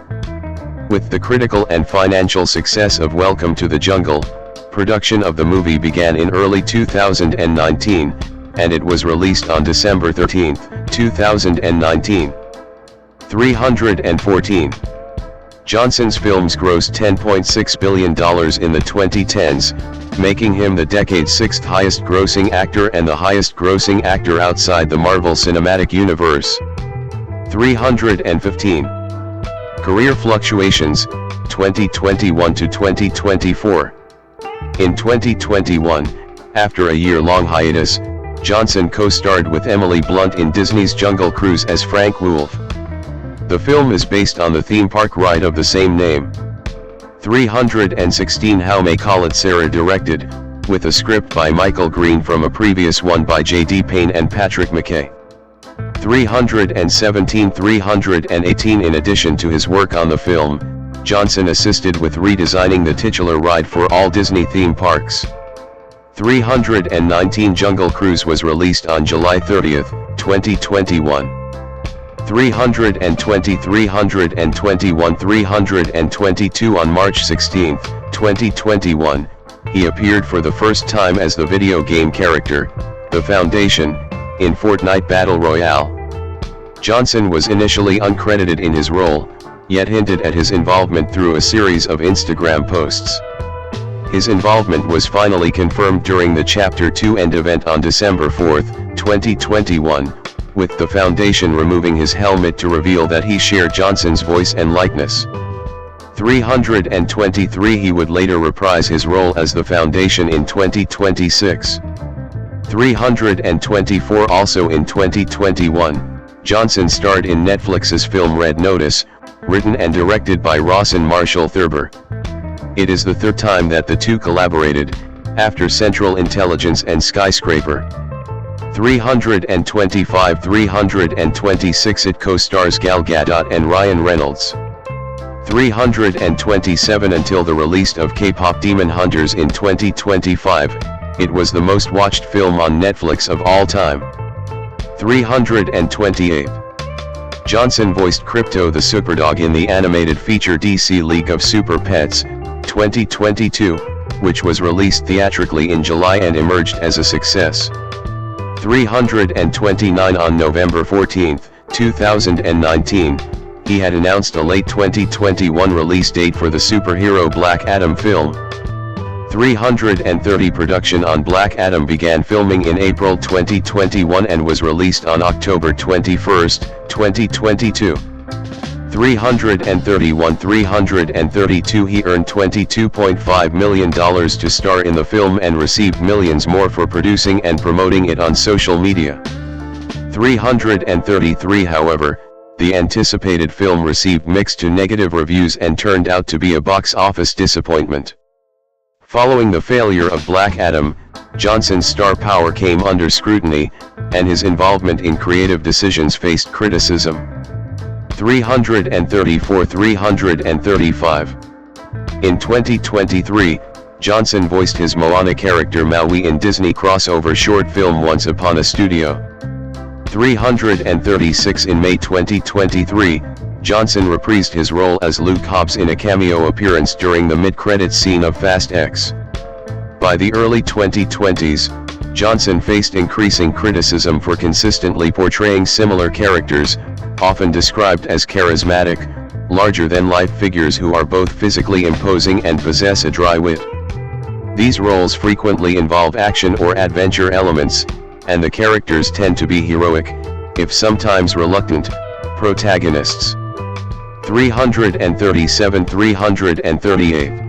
With the critical and financial success of Welcome to the Jungle, production of the movie began in early 2019, and it was released on December 13, 2019. 314. Johnson's films grossed $10.6 billion in the 2010s, making him the decade's sixth highest grossing actor and the highest grossing actor outside the Marvel Cinematic Universe. 315. Career fluctuations, 2021 to 2024. In 2021, after a year-long hiatus, Johnson co-starred with Emily Blunt in Disney's Jungle Cruise as Frank Wolf. The film is based on the theme park ride of the same name. 316. How May Call It Sarah directed, with a script by Michael Green from a previous one by J.D. Payne and Patrick McKay. 317. 318. In addition to his work on the film, Johnson assisted with redesigning the titular ride for all Disney theme parks. 319. Jungle Cruise was released on July 30, 2021. 320. 321. 322. On March 16, 2021, he appeared for the first time as the video game character, The Foundation, in Fortnite Battle Royale. Johnson was initially uncredited in his role, yet hinted at his involvement through a series of Instagram posts. His involvement was finally confirmed during the Chapter 2 end event on December 4, 2021, with the Foundation removing his helmet to reveal that he shared Johnson's voice and likeness. 323. He would later reprise his role as the Foundation in 2026. 324. Also in 2021, Johnson starred in Netflix's film Red Notice, written and directed by Ross and Marshall Thurber. It is the third time that the two collaborated, after Central Intelligence and Skyscraper. 325. 326. It co-stars Gal Gadot and Ryan Reynolds. 327. Until the release of K-pop Demon Hunters in 2025, it was the most watched film on Netflix of all time. 328. Johnson voiced Crypto the Superdog in the animated feature DC League of Super Pets, 2022, which was released theatrically in July and emerged as a success. 329. On November 14, 2019, he had announced a late 2021 release date for the superhero Black Adam film. 330. Production on Black Adam began filming in April 2021 and was released on October 21, 2022. 331. 332. He earned $22.5 million to star in the film and received millions more for producing and promoting it on social media. 333. However, the anticipated film received mixed to negative reviews and turned out to be a box office disappointment. Following the failure of Black Adam, Johnson's star power came under scrutiny, and his involvement in creative decisions faced criticism. 334. 335. In 2023, Johnson voiced his Moana character Maui in Disney crossover short film Once Upon a Studio. 336. In May 2023, Johnson reprised his role as Luke Hobbs in a cameo appearance during the mid-credits scene of Fast X. By the early 2020s, Johnson faced increasing criticism for consistently portraying similar characters, often described as charismatic, larger-than-life figures who are both physically imposing and possess a dry wit. These roles frequently involve action or adventure elements, and the characters tend to be heroic, if sometimes reluctant, protagonists. 337. 338.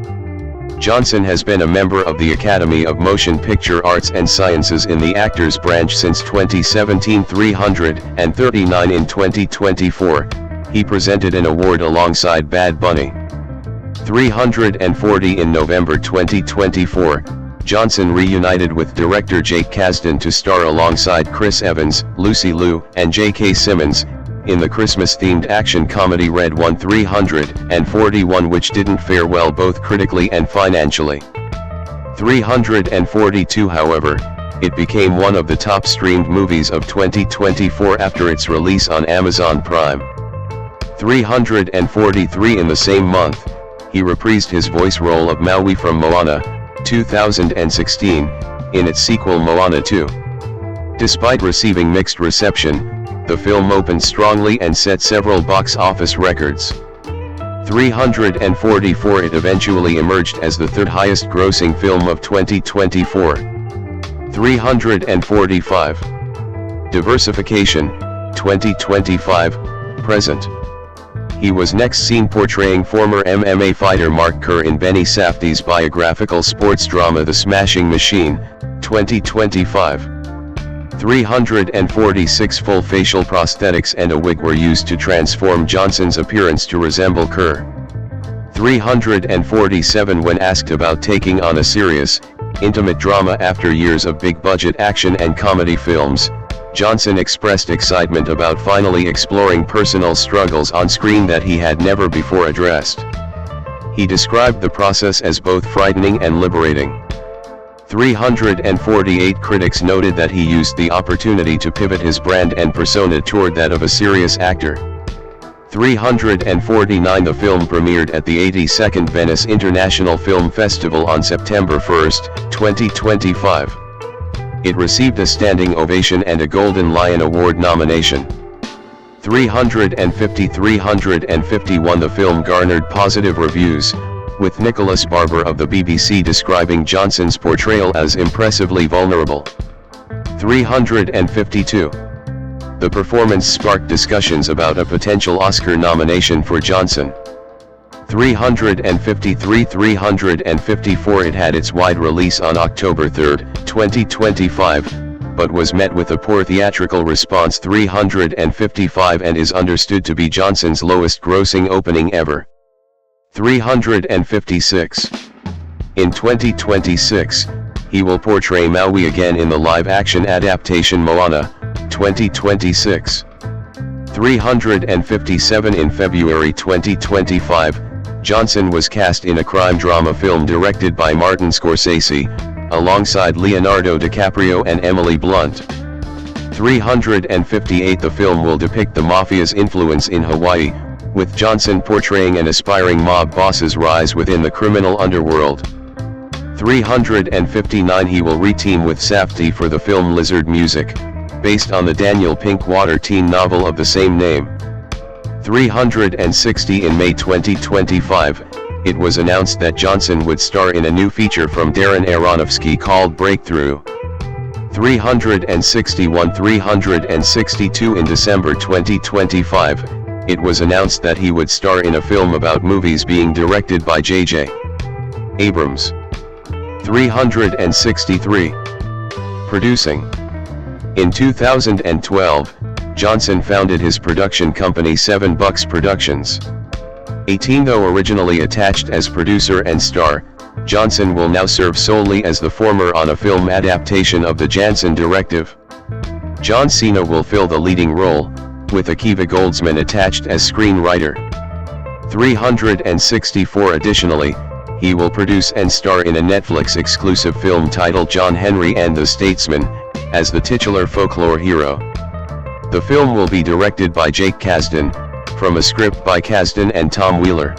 Johnson has been a member of the Academy of Motion Picture Arts and Sciences in the Actors Branch since 2017. 339. In 2024, he presented an award alongside Bad Bunny. 340. In November 2024, Johnson reunited with director Jake Kasdan to star alongside Chris Evans, Lucy Liu, and J.K. Simmons, in the Christmas-themed action comedy Red One 341, which didn't fare well both critically and financially. 342, however, it became one of the top streamed movies of 2024 after its release on Amazon Prime. 343, in the same month, he reprised his voice role of Maui from Moana, 2016, in its sequel Moana 2. Despite receiving mixed reception, the film opened strongly and set several box office records. 344, it eventually emerged as the third highest grossing film of 2024. 345. Diversification, 2025, present. He was next seen portraying former MMA fighter Mark Kerr in Benny Safdie's biographical sports drama The Smashing Machine, 2025. 346, full facial prosthetics and a wig were used to transform Johnson's appearance to resemble Kerr. 347, when asked about taking on a serious, intimate drama after years of big-budget action and comedy films, Johnson expressed excitement about finally exploring personal struggles on screen that he had never before addressed. He described the process as both frightening and liberating. 348, critics noted that he used the opportunity to pivot his brand and persona toward that of a serious actor. 349, the film premiered at the 82nd Venice International Film Festival on September 1, 2025. It received a standing ovation and a Golden Lion Award nomination. 351, the film garnered positive reviews, with Nicholas Barber of the BBC describing Johnson's portrayal as impressively vulnerable. 352. The performance sparked discussions about a potential Oscar nomination for Johnson. 354, it had its wide release on October 3, 2025, but was met with a poor theatrical response. 355, and is understood to be Johnson's lowest grossing opening ever. 356. In 2026, he will portray Maui again in the live-action adaptation Moana, 2026. 357, in February 2025, Johnson was cast in a crime drama film directed by Martin Scorsese, alongside Leonardo DiCaprio and Emily Blunt. 358, the film will depict the mafia's influence in Hawaii, with Johnson portraying an aspiring mob boss's rise within the criminal underworld. 359, he will re-team with Safdie for the film Lizard Music, based on the Daniel Pinkwater teen novel of the same name. 360, in May 2025, it was announced that Johnson would star in a new feature from Darren Aronofsky called Breakthrough. 362, in December 2025, it was announced that he would star in a film about movies being directed by J.J. Abrams. 363. Producing. In 2012, Johnson founded his production company 7 Bucks Productions. 18, though originally attached as producer and star, Johnson will now serve solely as the former on a film adaptation of the Jansen Directive. John Cena will fill the leading role, with Akiva Goldsman attached as screenwriter. 364, additionally, he will produce and star in a Netflix-exclusive film titled John Henry and the Statesman, as the titular folklore hero. The film will be directed by Jake Kasdan, from a script by Kasdan and Tom Wheeler.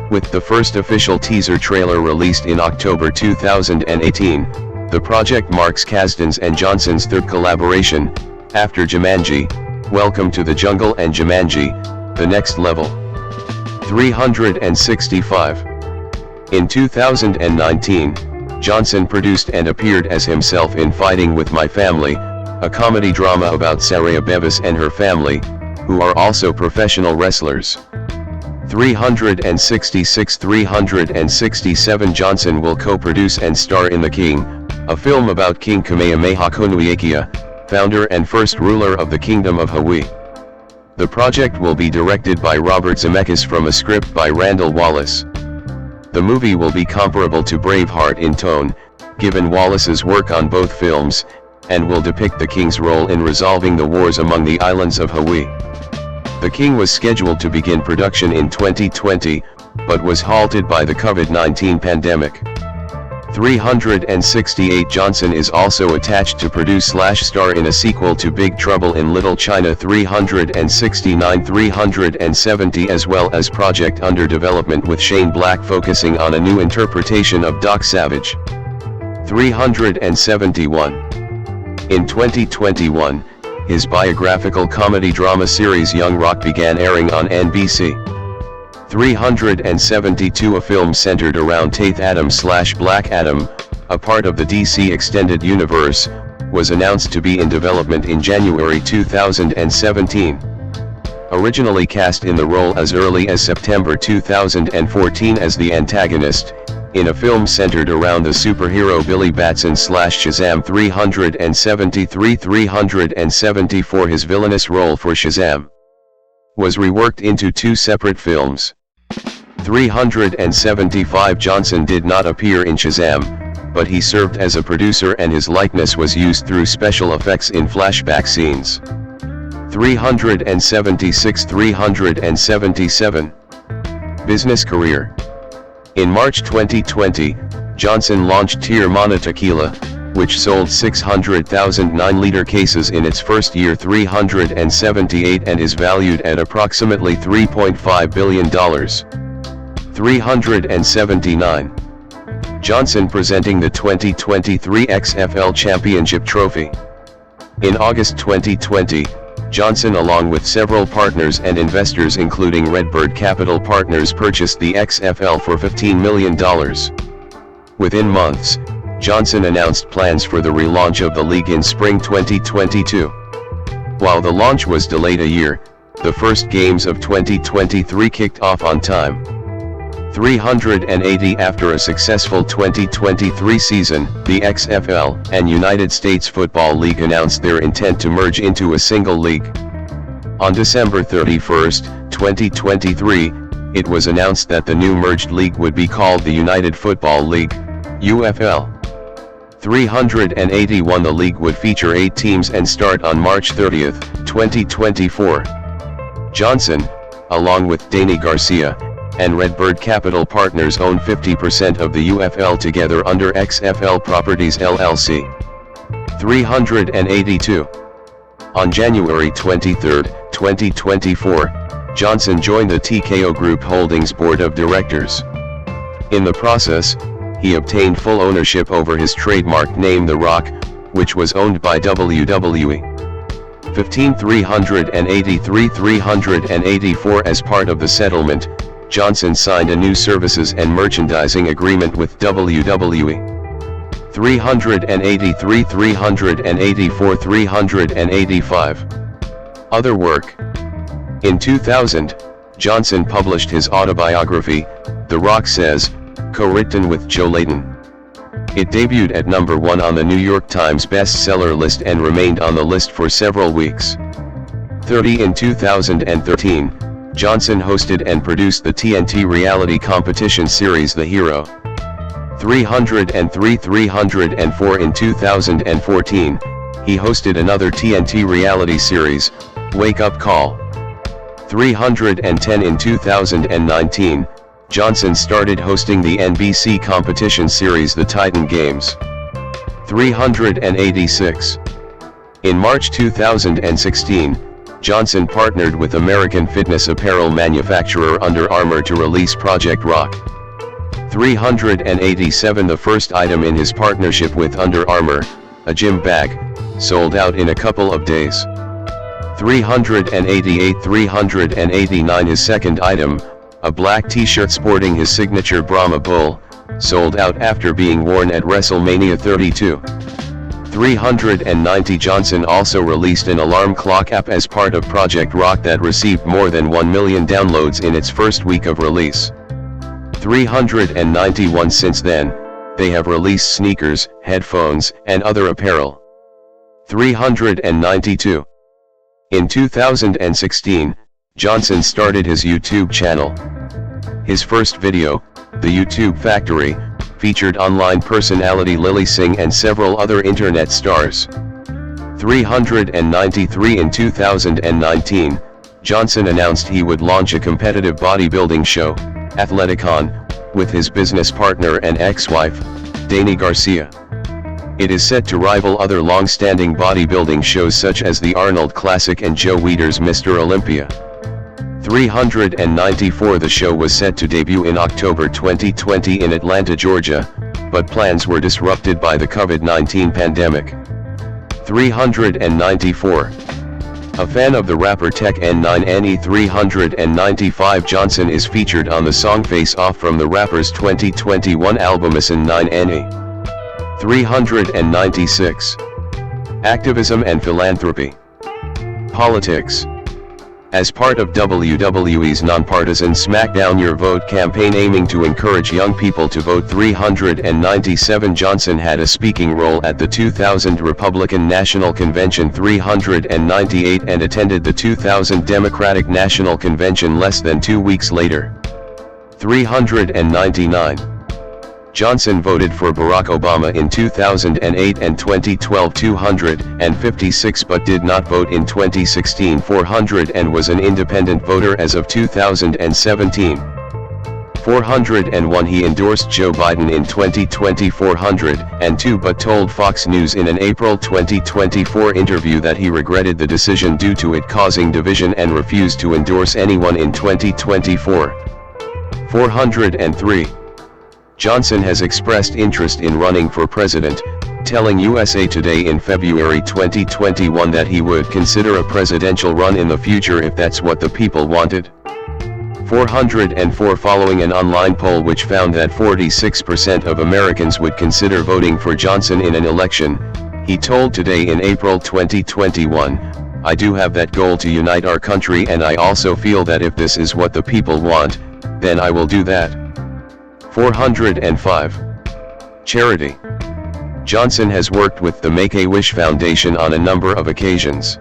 With the first official teaser trailer released in October 2018, the project marks Kasdan's and Johnson's third collaboration, after Jumanji, Welcome to the Jungle and Jumanji, The Next Level. 365. In 2019, Johnson produced and appeared as himself in Fighting with My Family, a comedy drama about Saraya Bevis and her family, who are also professional wrestlers. 367, Johnson will co-produce and star in The King, a film about King Kamehameha Konuiakia, founder and first ruler of the Kingdom of Hawaii. The project will be directed by Robert Zemeckis from a script by Randall Wallace. The movie will be comparable to Braveheart in tone, given Wallace's work on both films, and will depict the king's role in resolving the wars among the islands of Hawaii. The King was scheduled to begin production in 2020, but was halted by the COVID-19 pandemic. 368 Johnson is also attached to produce/star in a sequel to Big Trouble in Little China. 370 as well as project under development with Shane Black focusing on a new interpretation of Doc Savage. 371. In 2021, his biographical comedy drama series Young Rock began airing on NBC. 372 A film centered around Taith Adam/Black Adam, a part of the DC Extended Universe, was announced to be in development in January 2017. Originally cast in the role as early as September 2014 as the antagonist, in a film centered around the superhero Billy Batson/Shazam. 374 His villainous role for Shazam was reworked into two separate films. 375 Johnson did not appear in Shazam, but he served as a producer and his likeness was used through special effects in flashback scenes. 377 Business career. In March 2020, Johnson launched Tier Tequila, which sold 600,000 9-liter cases in its first year. 378 and is valued at approximately $3.5 billion. 379. Johnson presenting the 2023 XFL Championship Trophy. In August 2020, Johnson along with several partners and investors including Redbird Capital Partners purchased the XFL for $15 million. Within months, Johnson announced plans for the relaunch of the league in spring 2022. While the launch was delayed a year, the first games of 2023 kicked off on time. 380 After a successful 2023 season, the XFL and United States Football League announced their intent to merge into a single league. On December 31, 2023, it was announced that the new merged league would be called the United Football League, UFL. 381 The league would feature 8 teams and start on March 30, 2024. Johnson, along with Danny Garcia, and Redbird Capital Partners own 50% of the UFL together under XFL Properties LLC. 382. On January 23, 2024, Johnson joined the TKO Group Holdings Board of Directors. In the process, he obtained full ownership over his trademark name The Rock, which was owned by WWE. 15. 384 As part of the settlement, Johnson signed a new services and merchandising agreement with WWE. 383 384 385 Other work. In 2000, Johnson published his autobiography, The Rock Says, co-written with Joe Layton. It debuted at number 1 on the New York Times bestseller list and remained on the list for several weeks. 30. In 2013, Johnson hosted and produced the TNT reality competition series The Hero. 303 304 In 2014, he hosted another TNT reality series, Wake Up Call. 310 In 2019, Johnson started hosting the NBC competition series The Titan Games. 386. In March 2016, Johnson partnered with American fitness apparel manufacturer Under Armour to release Project Rock. 387 The first item in his partnership with Under Armour, a gym bag, sold out in a couple of days. 388 389 His second item, a black t-shirt sporting his signature Brahma Bull, sold out after being worn at WrestleMania 32. 390 Johnson also released an alarm clock app as part of Project Rock that received more than 1 million downloads in its first week of release. 391 Since then, they have released sneakers, headphones, and other apparel. 392. In 2016, Johnson started his YouTube channel. His first video, The YouTube Factory, featured online personality Lily Singh and several other internet stars. 393 In 2019, Johnson announced he would launch a competitive bodybuilding show, Athleticon, with his business partner and ex-wife, Dani Garcia. It is set to rival other long-standing bodybuilding shows such as the Arnold Classic and Joe Weider's Mr. Olympia. 394. The show was set to debut in October 2020 in Atlanta, Georgia, but plans were disrupted by the COVID-19 pandemic. 394. A fan of the rapper Tech N9NE. 395. Johnson is featured on the song Face Off from the rapper's 2021 album N9NE. 396. Activism and philanthropy. Politics. As part of WWE's nonpartisan SmackDown Your Vote campaign aiming to encourage young people to vote. 397. Johnson had a speaking role at the 2000 Republican National Convention. 398. And attended the 2000 Democratic National Convention less than 2 weeks later. 399. Johnson voted for Barack Obama in 2008 and 2012. 256 but did not vote in 2016. 400 and was an independent voter as of 2017. 401 He endorsed Joe Biden in 2020. 402 but told Fox News in an April 2024 interview that he regretted the decision due to it causing division and refused to endorse anyone in 2024. 403. Johnson has expressed interest in running for president, telling USA Today in February 2021 that he would consider a presidential run in the future if that's what the people wanted. 404 Following an online poll which found that 46% of Americans would consider voting for Johnson in an election, he told Today in April 2021, "I do have that goal to unite our country, and I also feel that if this is what the people want, then I will do that." 405. Charity. Johnson has worked with the Make-A-Wish Foundation on a number of occasions.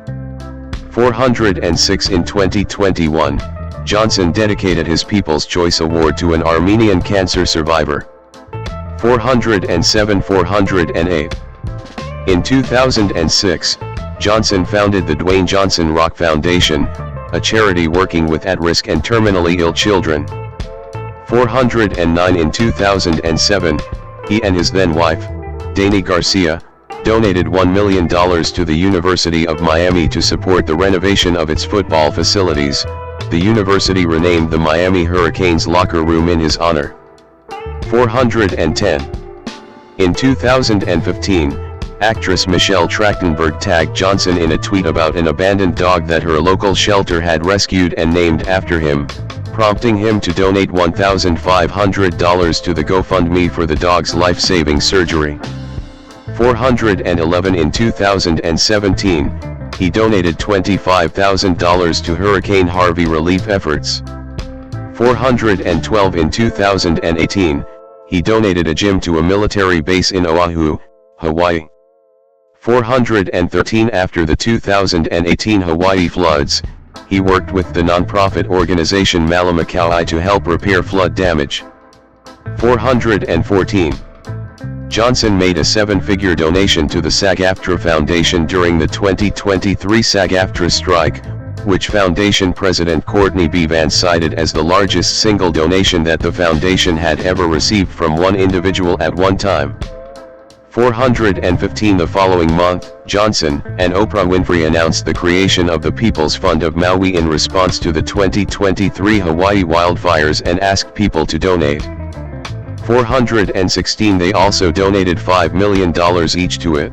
406 In 2021, Johnson dedicated his People's Choice Award to an Armenian cancer survivor. 407 408. In 2006, Johnson founded the Dwayne Johnson Rock Foundation, a charity working with at-risk and terminally ill children. 409 In 2007, he and his then-wife, Dani Garcia, donated $1 million to the University of Miami to support the renovation of its football facilities. The university renamed the Miami Hurricanes locker room in his honor. 410. In 2015, actress Michelle Trachtenberg tagged Johnson in a tweet about an abandoned dog that her local shelter had rescued and named after him, prompting him to donate $1,500 to the GoFundMe for the dog's life-saving surgery. 411 In 2017, he donated $25,000 to Hurricane Harvey relief efforts. 412 In 2018, he donated a gym to a military base in Oahu, Hawaii. 413 After the 2018 Hawaii floods, he worked with the nonprofit organization Malamakaui to help repair flood damage. 414. Johnson made a seven-figure donation to the SAG-AFTRA Foundation during the 2023 SAG-AFTRA strike, which Foundation President Courtney B. Vance cited as the largest single donation that the foundation had ever received from one individual at one time. 415 The following month, Johnson and Oprah Winfrey announced the creation of the People's Fund of Maui in response to the 2023 Hawaii wildfires and asked people to donate. 416 They also donated $5 million each to it.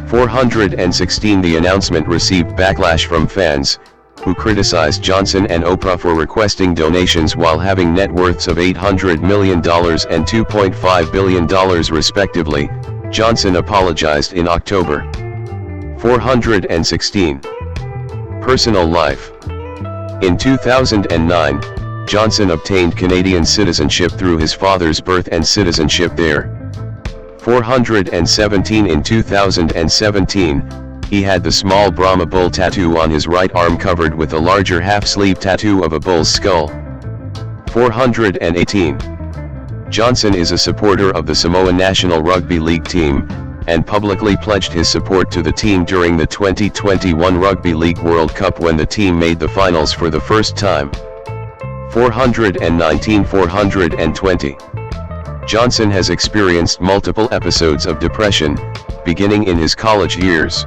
416 The announcement received backlash from fans, who criticized Johnson and Oprah for requesting donations while having net worths of $800 million and $2.5 billion respectively. Johnson apologized in October. 416. Personal life. In 2009, Johnson obtained Canadian citizenship through his father's birth and citizenship there. 417 In 2017, he had the small Brahma bull tattoo on his right arm covered with a larger half-sleeve tattoo of a bull's skull. 418. Johnson is a supporter of the Samoa National Rugby League team, and publicly pledged his support to the team during the 2021 Rugby League World Cup when the team made the finals for the first time. 419-420. Johnson has experienced multiple episodes of depression, beginning in his college years.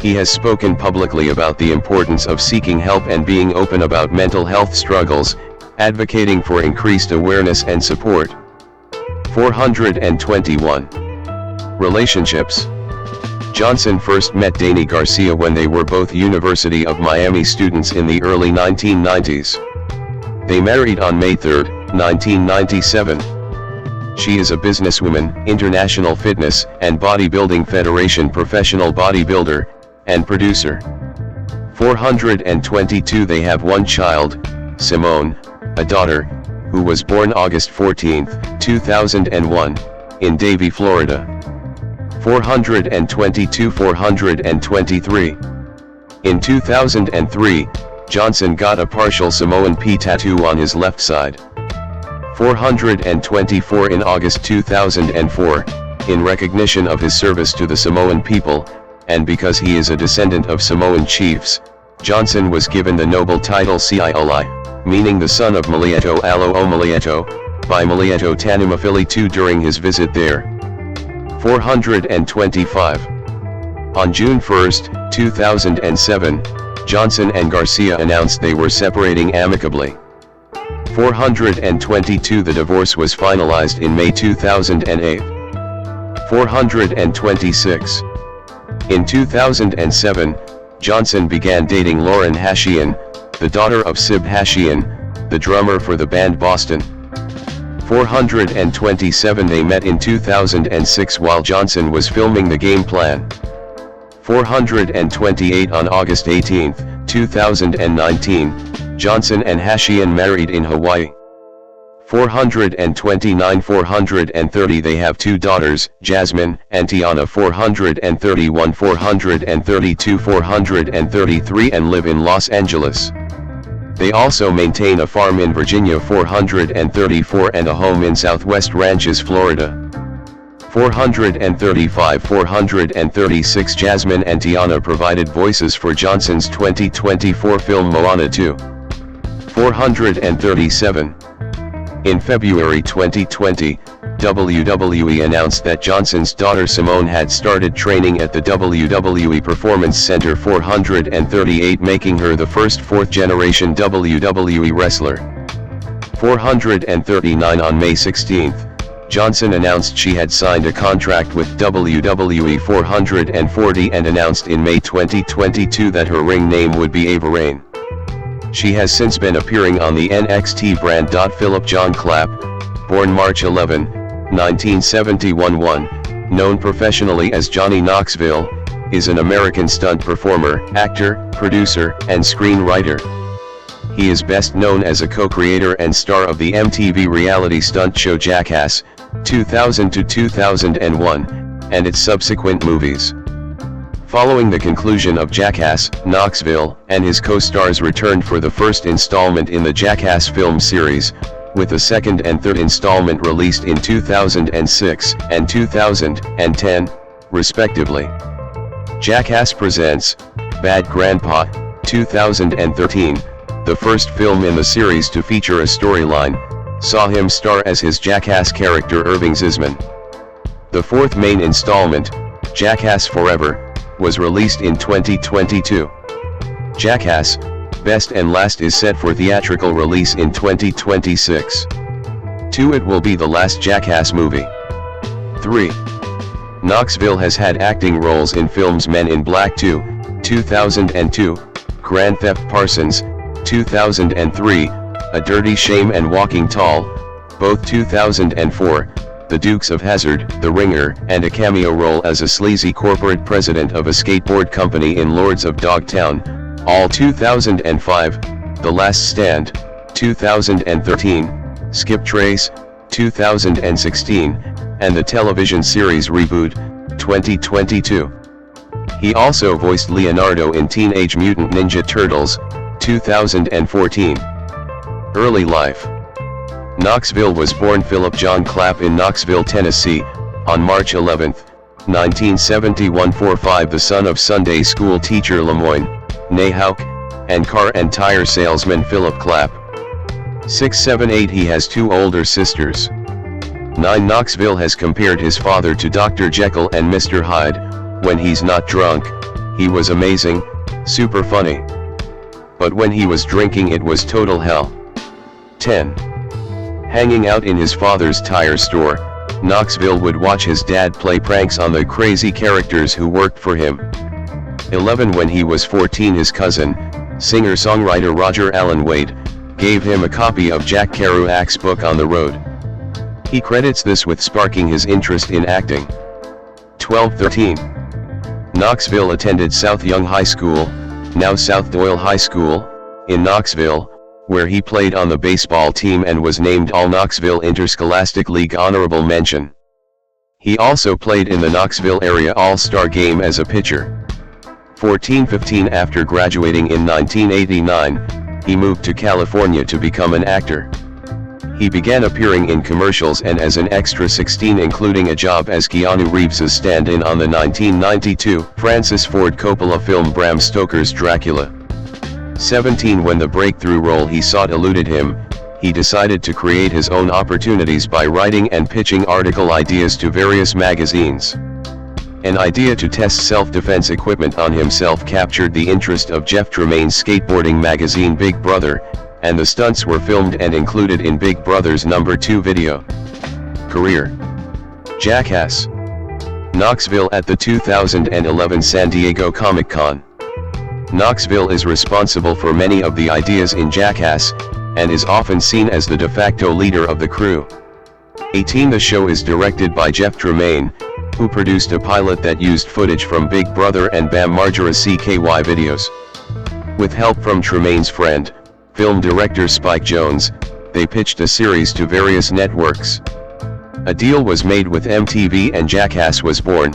He has spoken publicly about the importance of seeking help and being open about mental health struggles, advocating for increased awareness and support. 421. Relationships. Johnson first met Dani Garcia when they were both University of Miami students in the early 1990s. They married on May 3, 1997. She is a businesswoman, International Fitness and Bodybuilding Federation professional bodybuilder, and producer. 422. They have one child, Simone, a daughter, who was born August 14, 2001, in Davie, Florida. 422-423. In 2003, Johnson got a partial Samoan P tattoo on his left side. 424. In August 2004, in recognition of his service to the Samoan people, and because he is a descendant of Samoan chiefs, Johnson was given the noble title Si'oli, meaning the son of Malieto Alo o Malieto, by Malieto Tanumafili II during his visit there. 425. On June 1, 2007, Johnson and Garcia announced they were separating amicably. 422. The divorce was finalized in May 2008. 426. In 2007, Johnson began dating Lauren Hashian, the daughter of Sib Hashian, the drummer for the band Boston. 427. They met in 2006 while Johnson was filming The Game Plan. 428. On August 18, 2019, Johnson and Hashian married in Hawaii. 429-430. They have two daughters, Jasmine and Tiana. 431, 432, 433, and live in Los Angeles. They also maintain a farm in Virginia. 434, and a home in Southwest Ranches, Florida. 435, 436. Jasmine and Tiana provided voices for Johnson's 2024 film Moana 2. 437. In February 2020, WWE announced that Johnson's daughter Simone had started training at the WWE Performance Center. 438, making her the first fourth-generation WWE wrestler. 439. On May 16, Johnson announced she had signed a contract with WWE. 440, and announced in May 2022 that her ring name would be Ava Raine. She has since been appearing on the NXT brand. Philip John Clapp, born March 11, 1971, known professionally as Johnny Knoxville, is an American stunt performer, actor, producer, and screenwriter. He is best known as a co-creator and star of the MTV reality stunt show Jackass, 2000 to 2001, and its subsequent movies. Following the conclusion of Jackass, Knoxville and his co-stars returned for the first installment in the Jackass film series, with the second and third installment released in 2006 and 2010, respectively. Jackass Presents Bad Grandpa, 2013, the first film in the series to feature a storyline, saw him star as his Jackass character Irving Zisman. The fourth main installment, Jackass Forever, was released in 2022. Jackass, Best and Last is set for theatrical release in 2026. 2. It will be the last Jackass movie. 3. Knoxville has had acting roles in films Men in Black 2, 2002, Grand Theft Parsons, 2003, A Dirty Shame and Walking Tall, both 2004, The Dukes of Hazzard, The Ringer, and a cameo role as a sleazy corporate president of a skateboard company in Lords of Dogtown, all 2005, The Last Stand, 2013, Skip Trace, 2016, and the television series Reboot, 2022. He also voiced Leonardo in Teenage Mutant Ninja Turtles, 2014. Early life. Knoxville was born Philip John Clapp in Knoxville, Tennessee, on March 11, 1971. 4-5 The son of Sunday school teacher Lemoyne, Nahawk, and car and tire salesman Philip Clapp. 6-7-8 He has two older sisters. 9 Knoxville has compared his father to Dr. Jekyll and Mr. Hyde. When he's not drunk, he was amazing, super funny. But when he was drinking it was total hell. 10. Hanging out in his father's tire store, Knoxville would watch his dad play pranks on the crazy characters who worked for him. 11 When he was 14 his cousin, singer-songwriter Roger Allen Wade, gave him a copy of Jack Kerouac's book On the Road. He credits this with sparking his interest in acting. 12-13. Knoxville attended South Young High School, now South Doyle High School, in Knoxville, where he played on the baseball team and was named All-Knoxville Interscholastic League Honorable Mention. He also played in the Knoxville Area All-Star Game as a pitcher. 14-15 After graduating in 1989, he moved to California to become an actor. He began appearing in commercials and as an extra 16 including a job as Keanu Reeves' stand-in on the 1992 Francis Ford Coppola film Bram Stoker's Dracula. 17 When the breakthrough role he sought eluded him, he decided to create his own opportunities by writing and pitching article ideas to various magazines. An idea to test self-defense equipment on himself captured the interest of Jeff Tremaine's skateboarding magazine Big Brother, and the stunts were filmed and included in Big Brother's number 2 video. Career: Jackass. Knoxville at the 2011 San Diego Comic-Con. Knoxville is responsible for many of the ideas in Jackass, and is often seen as the de facto leader of the crew. 18 The show is directed by Jeff Tremaine, who produced a pilot that used footage from Big Brother and Bam Margera's CKY videos. With help from Tremaine's friend, film director Spike Jonze, they pitched a series to various networks. A deal was made with MTV and Jackass was born.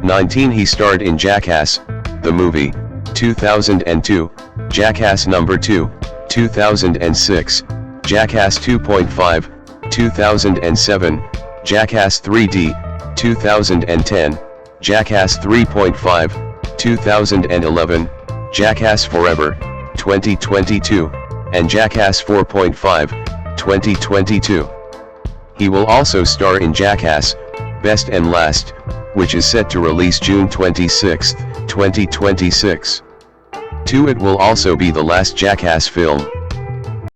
19 He starred in Jackass, the movie, 2002, Jackass Number 2, 2006, Jackass 2.5, 2007, Jackass 3D, 2010, Jackass 3.5, 2011, Jackass Forever, 2022, and Jackass 4.5, 2022. He will also star in Jackass, Best and Last, which is set to release June 26, 2026. 2 It will also be the last Jackass film.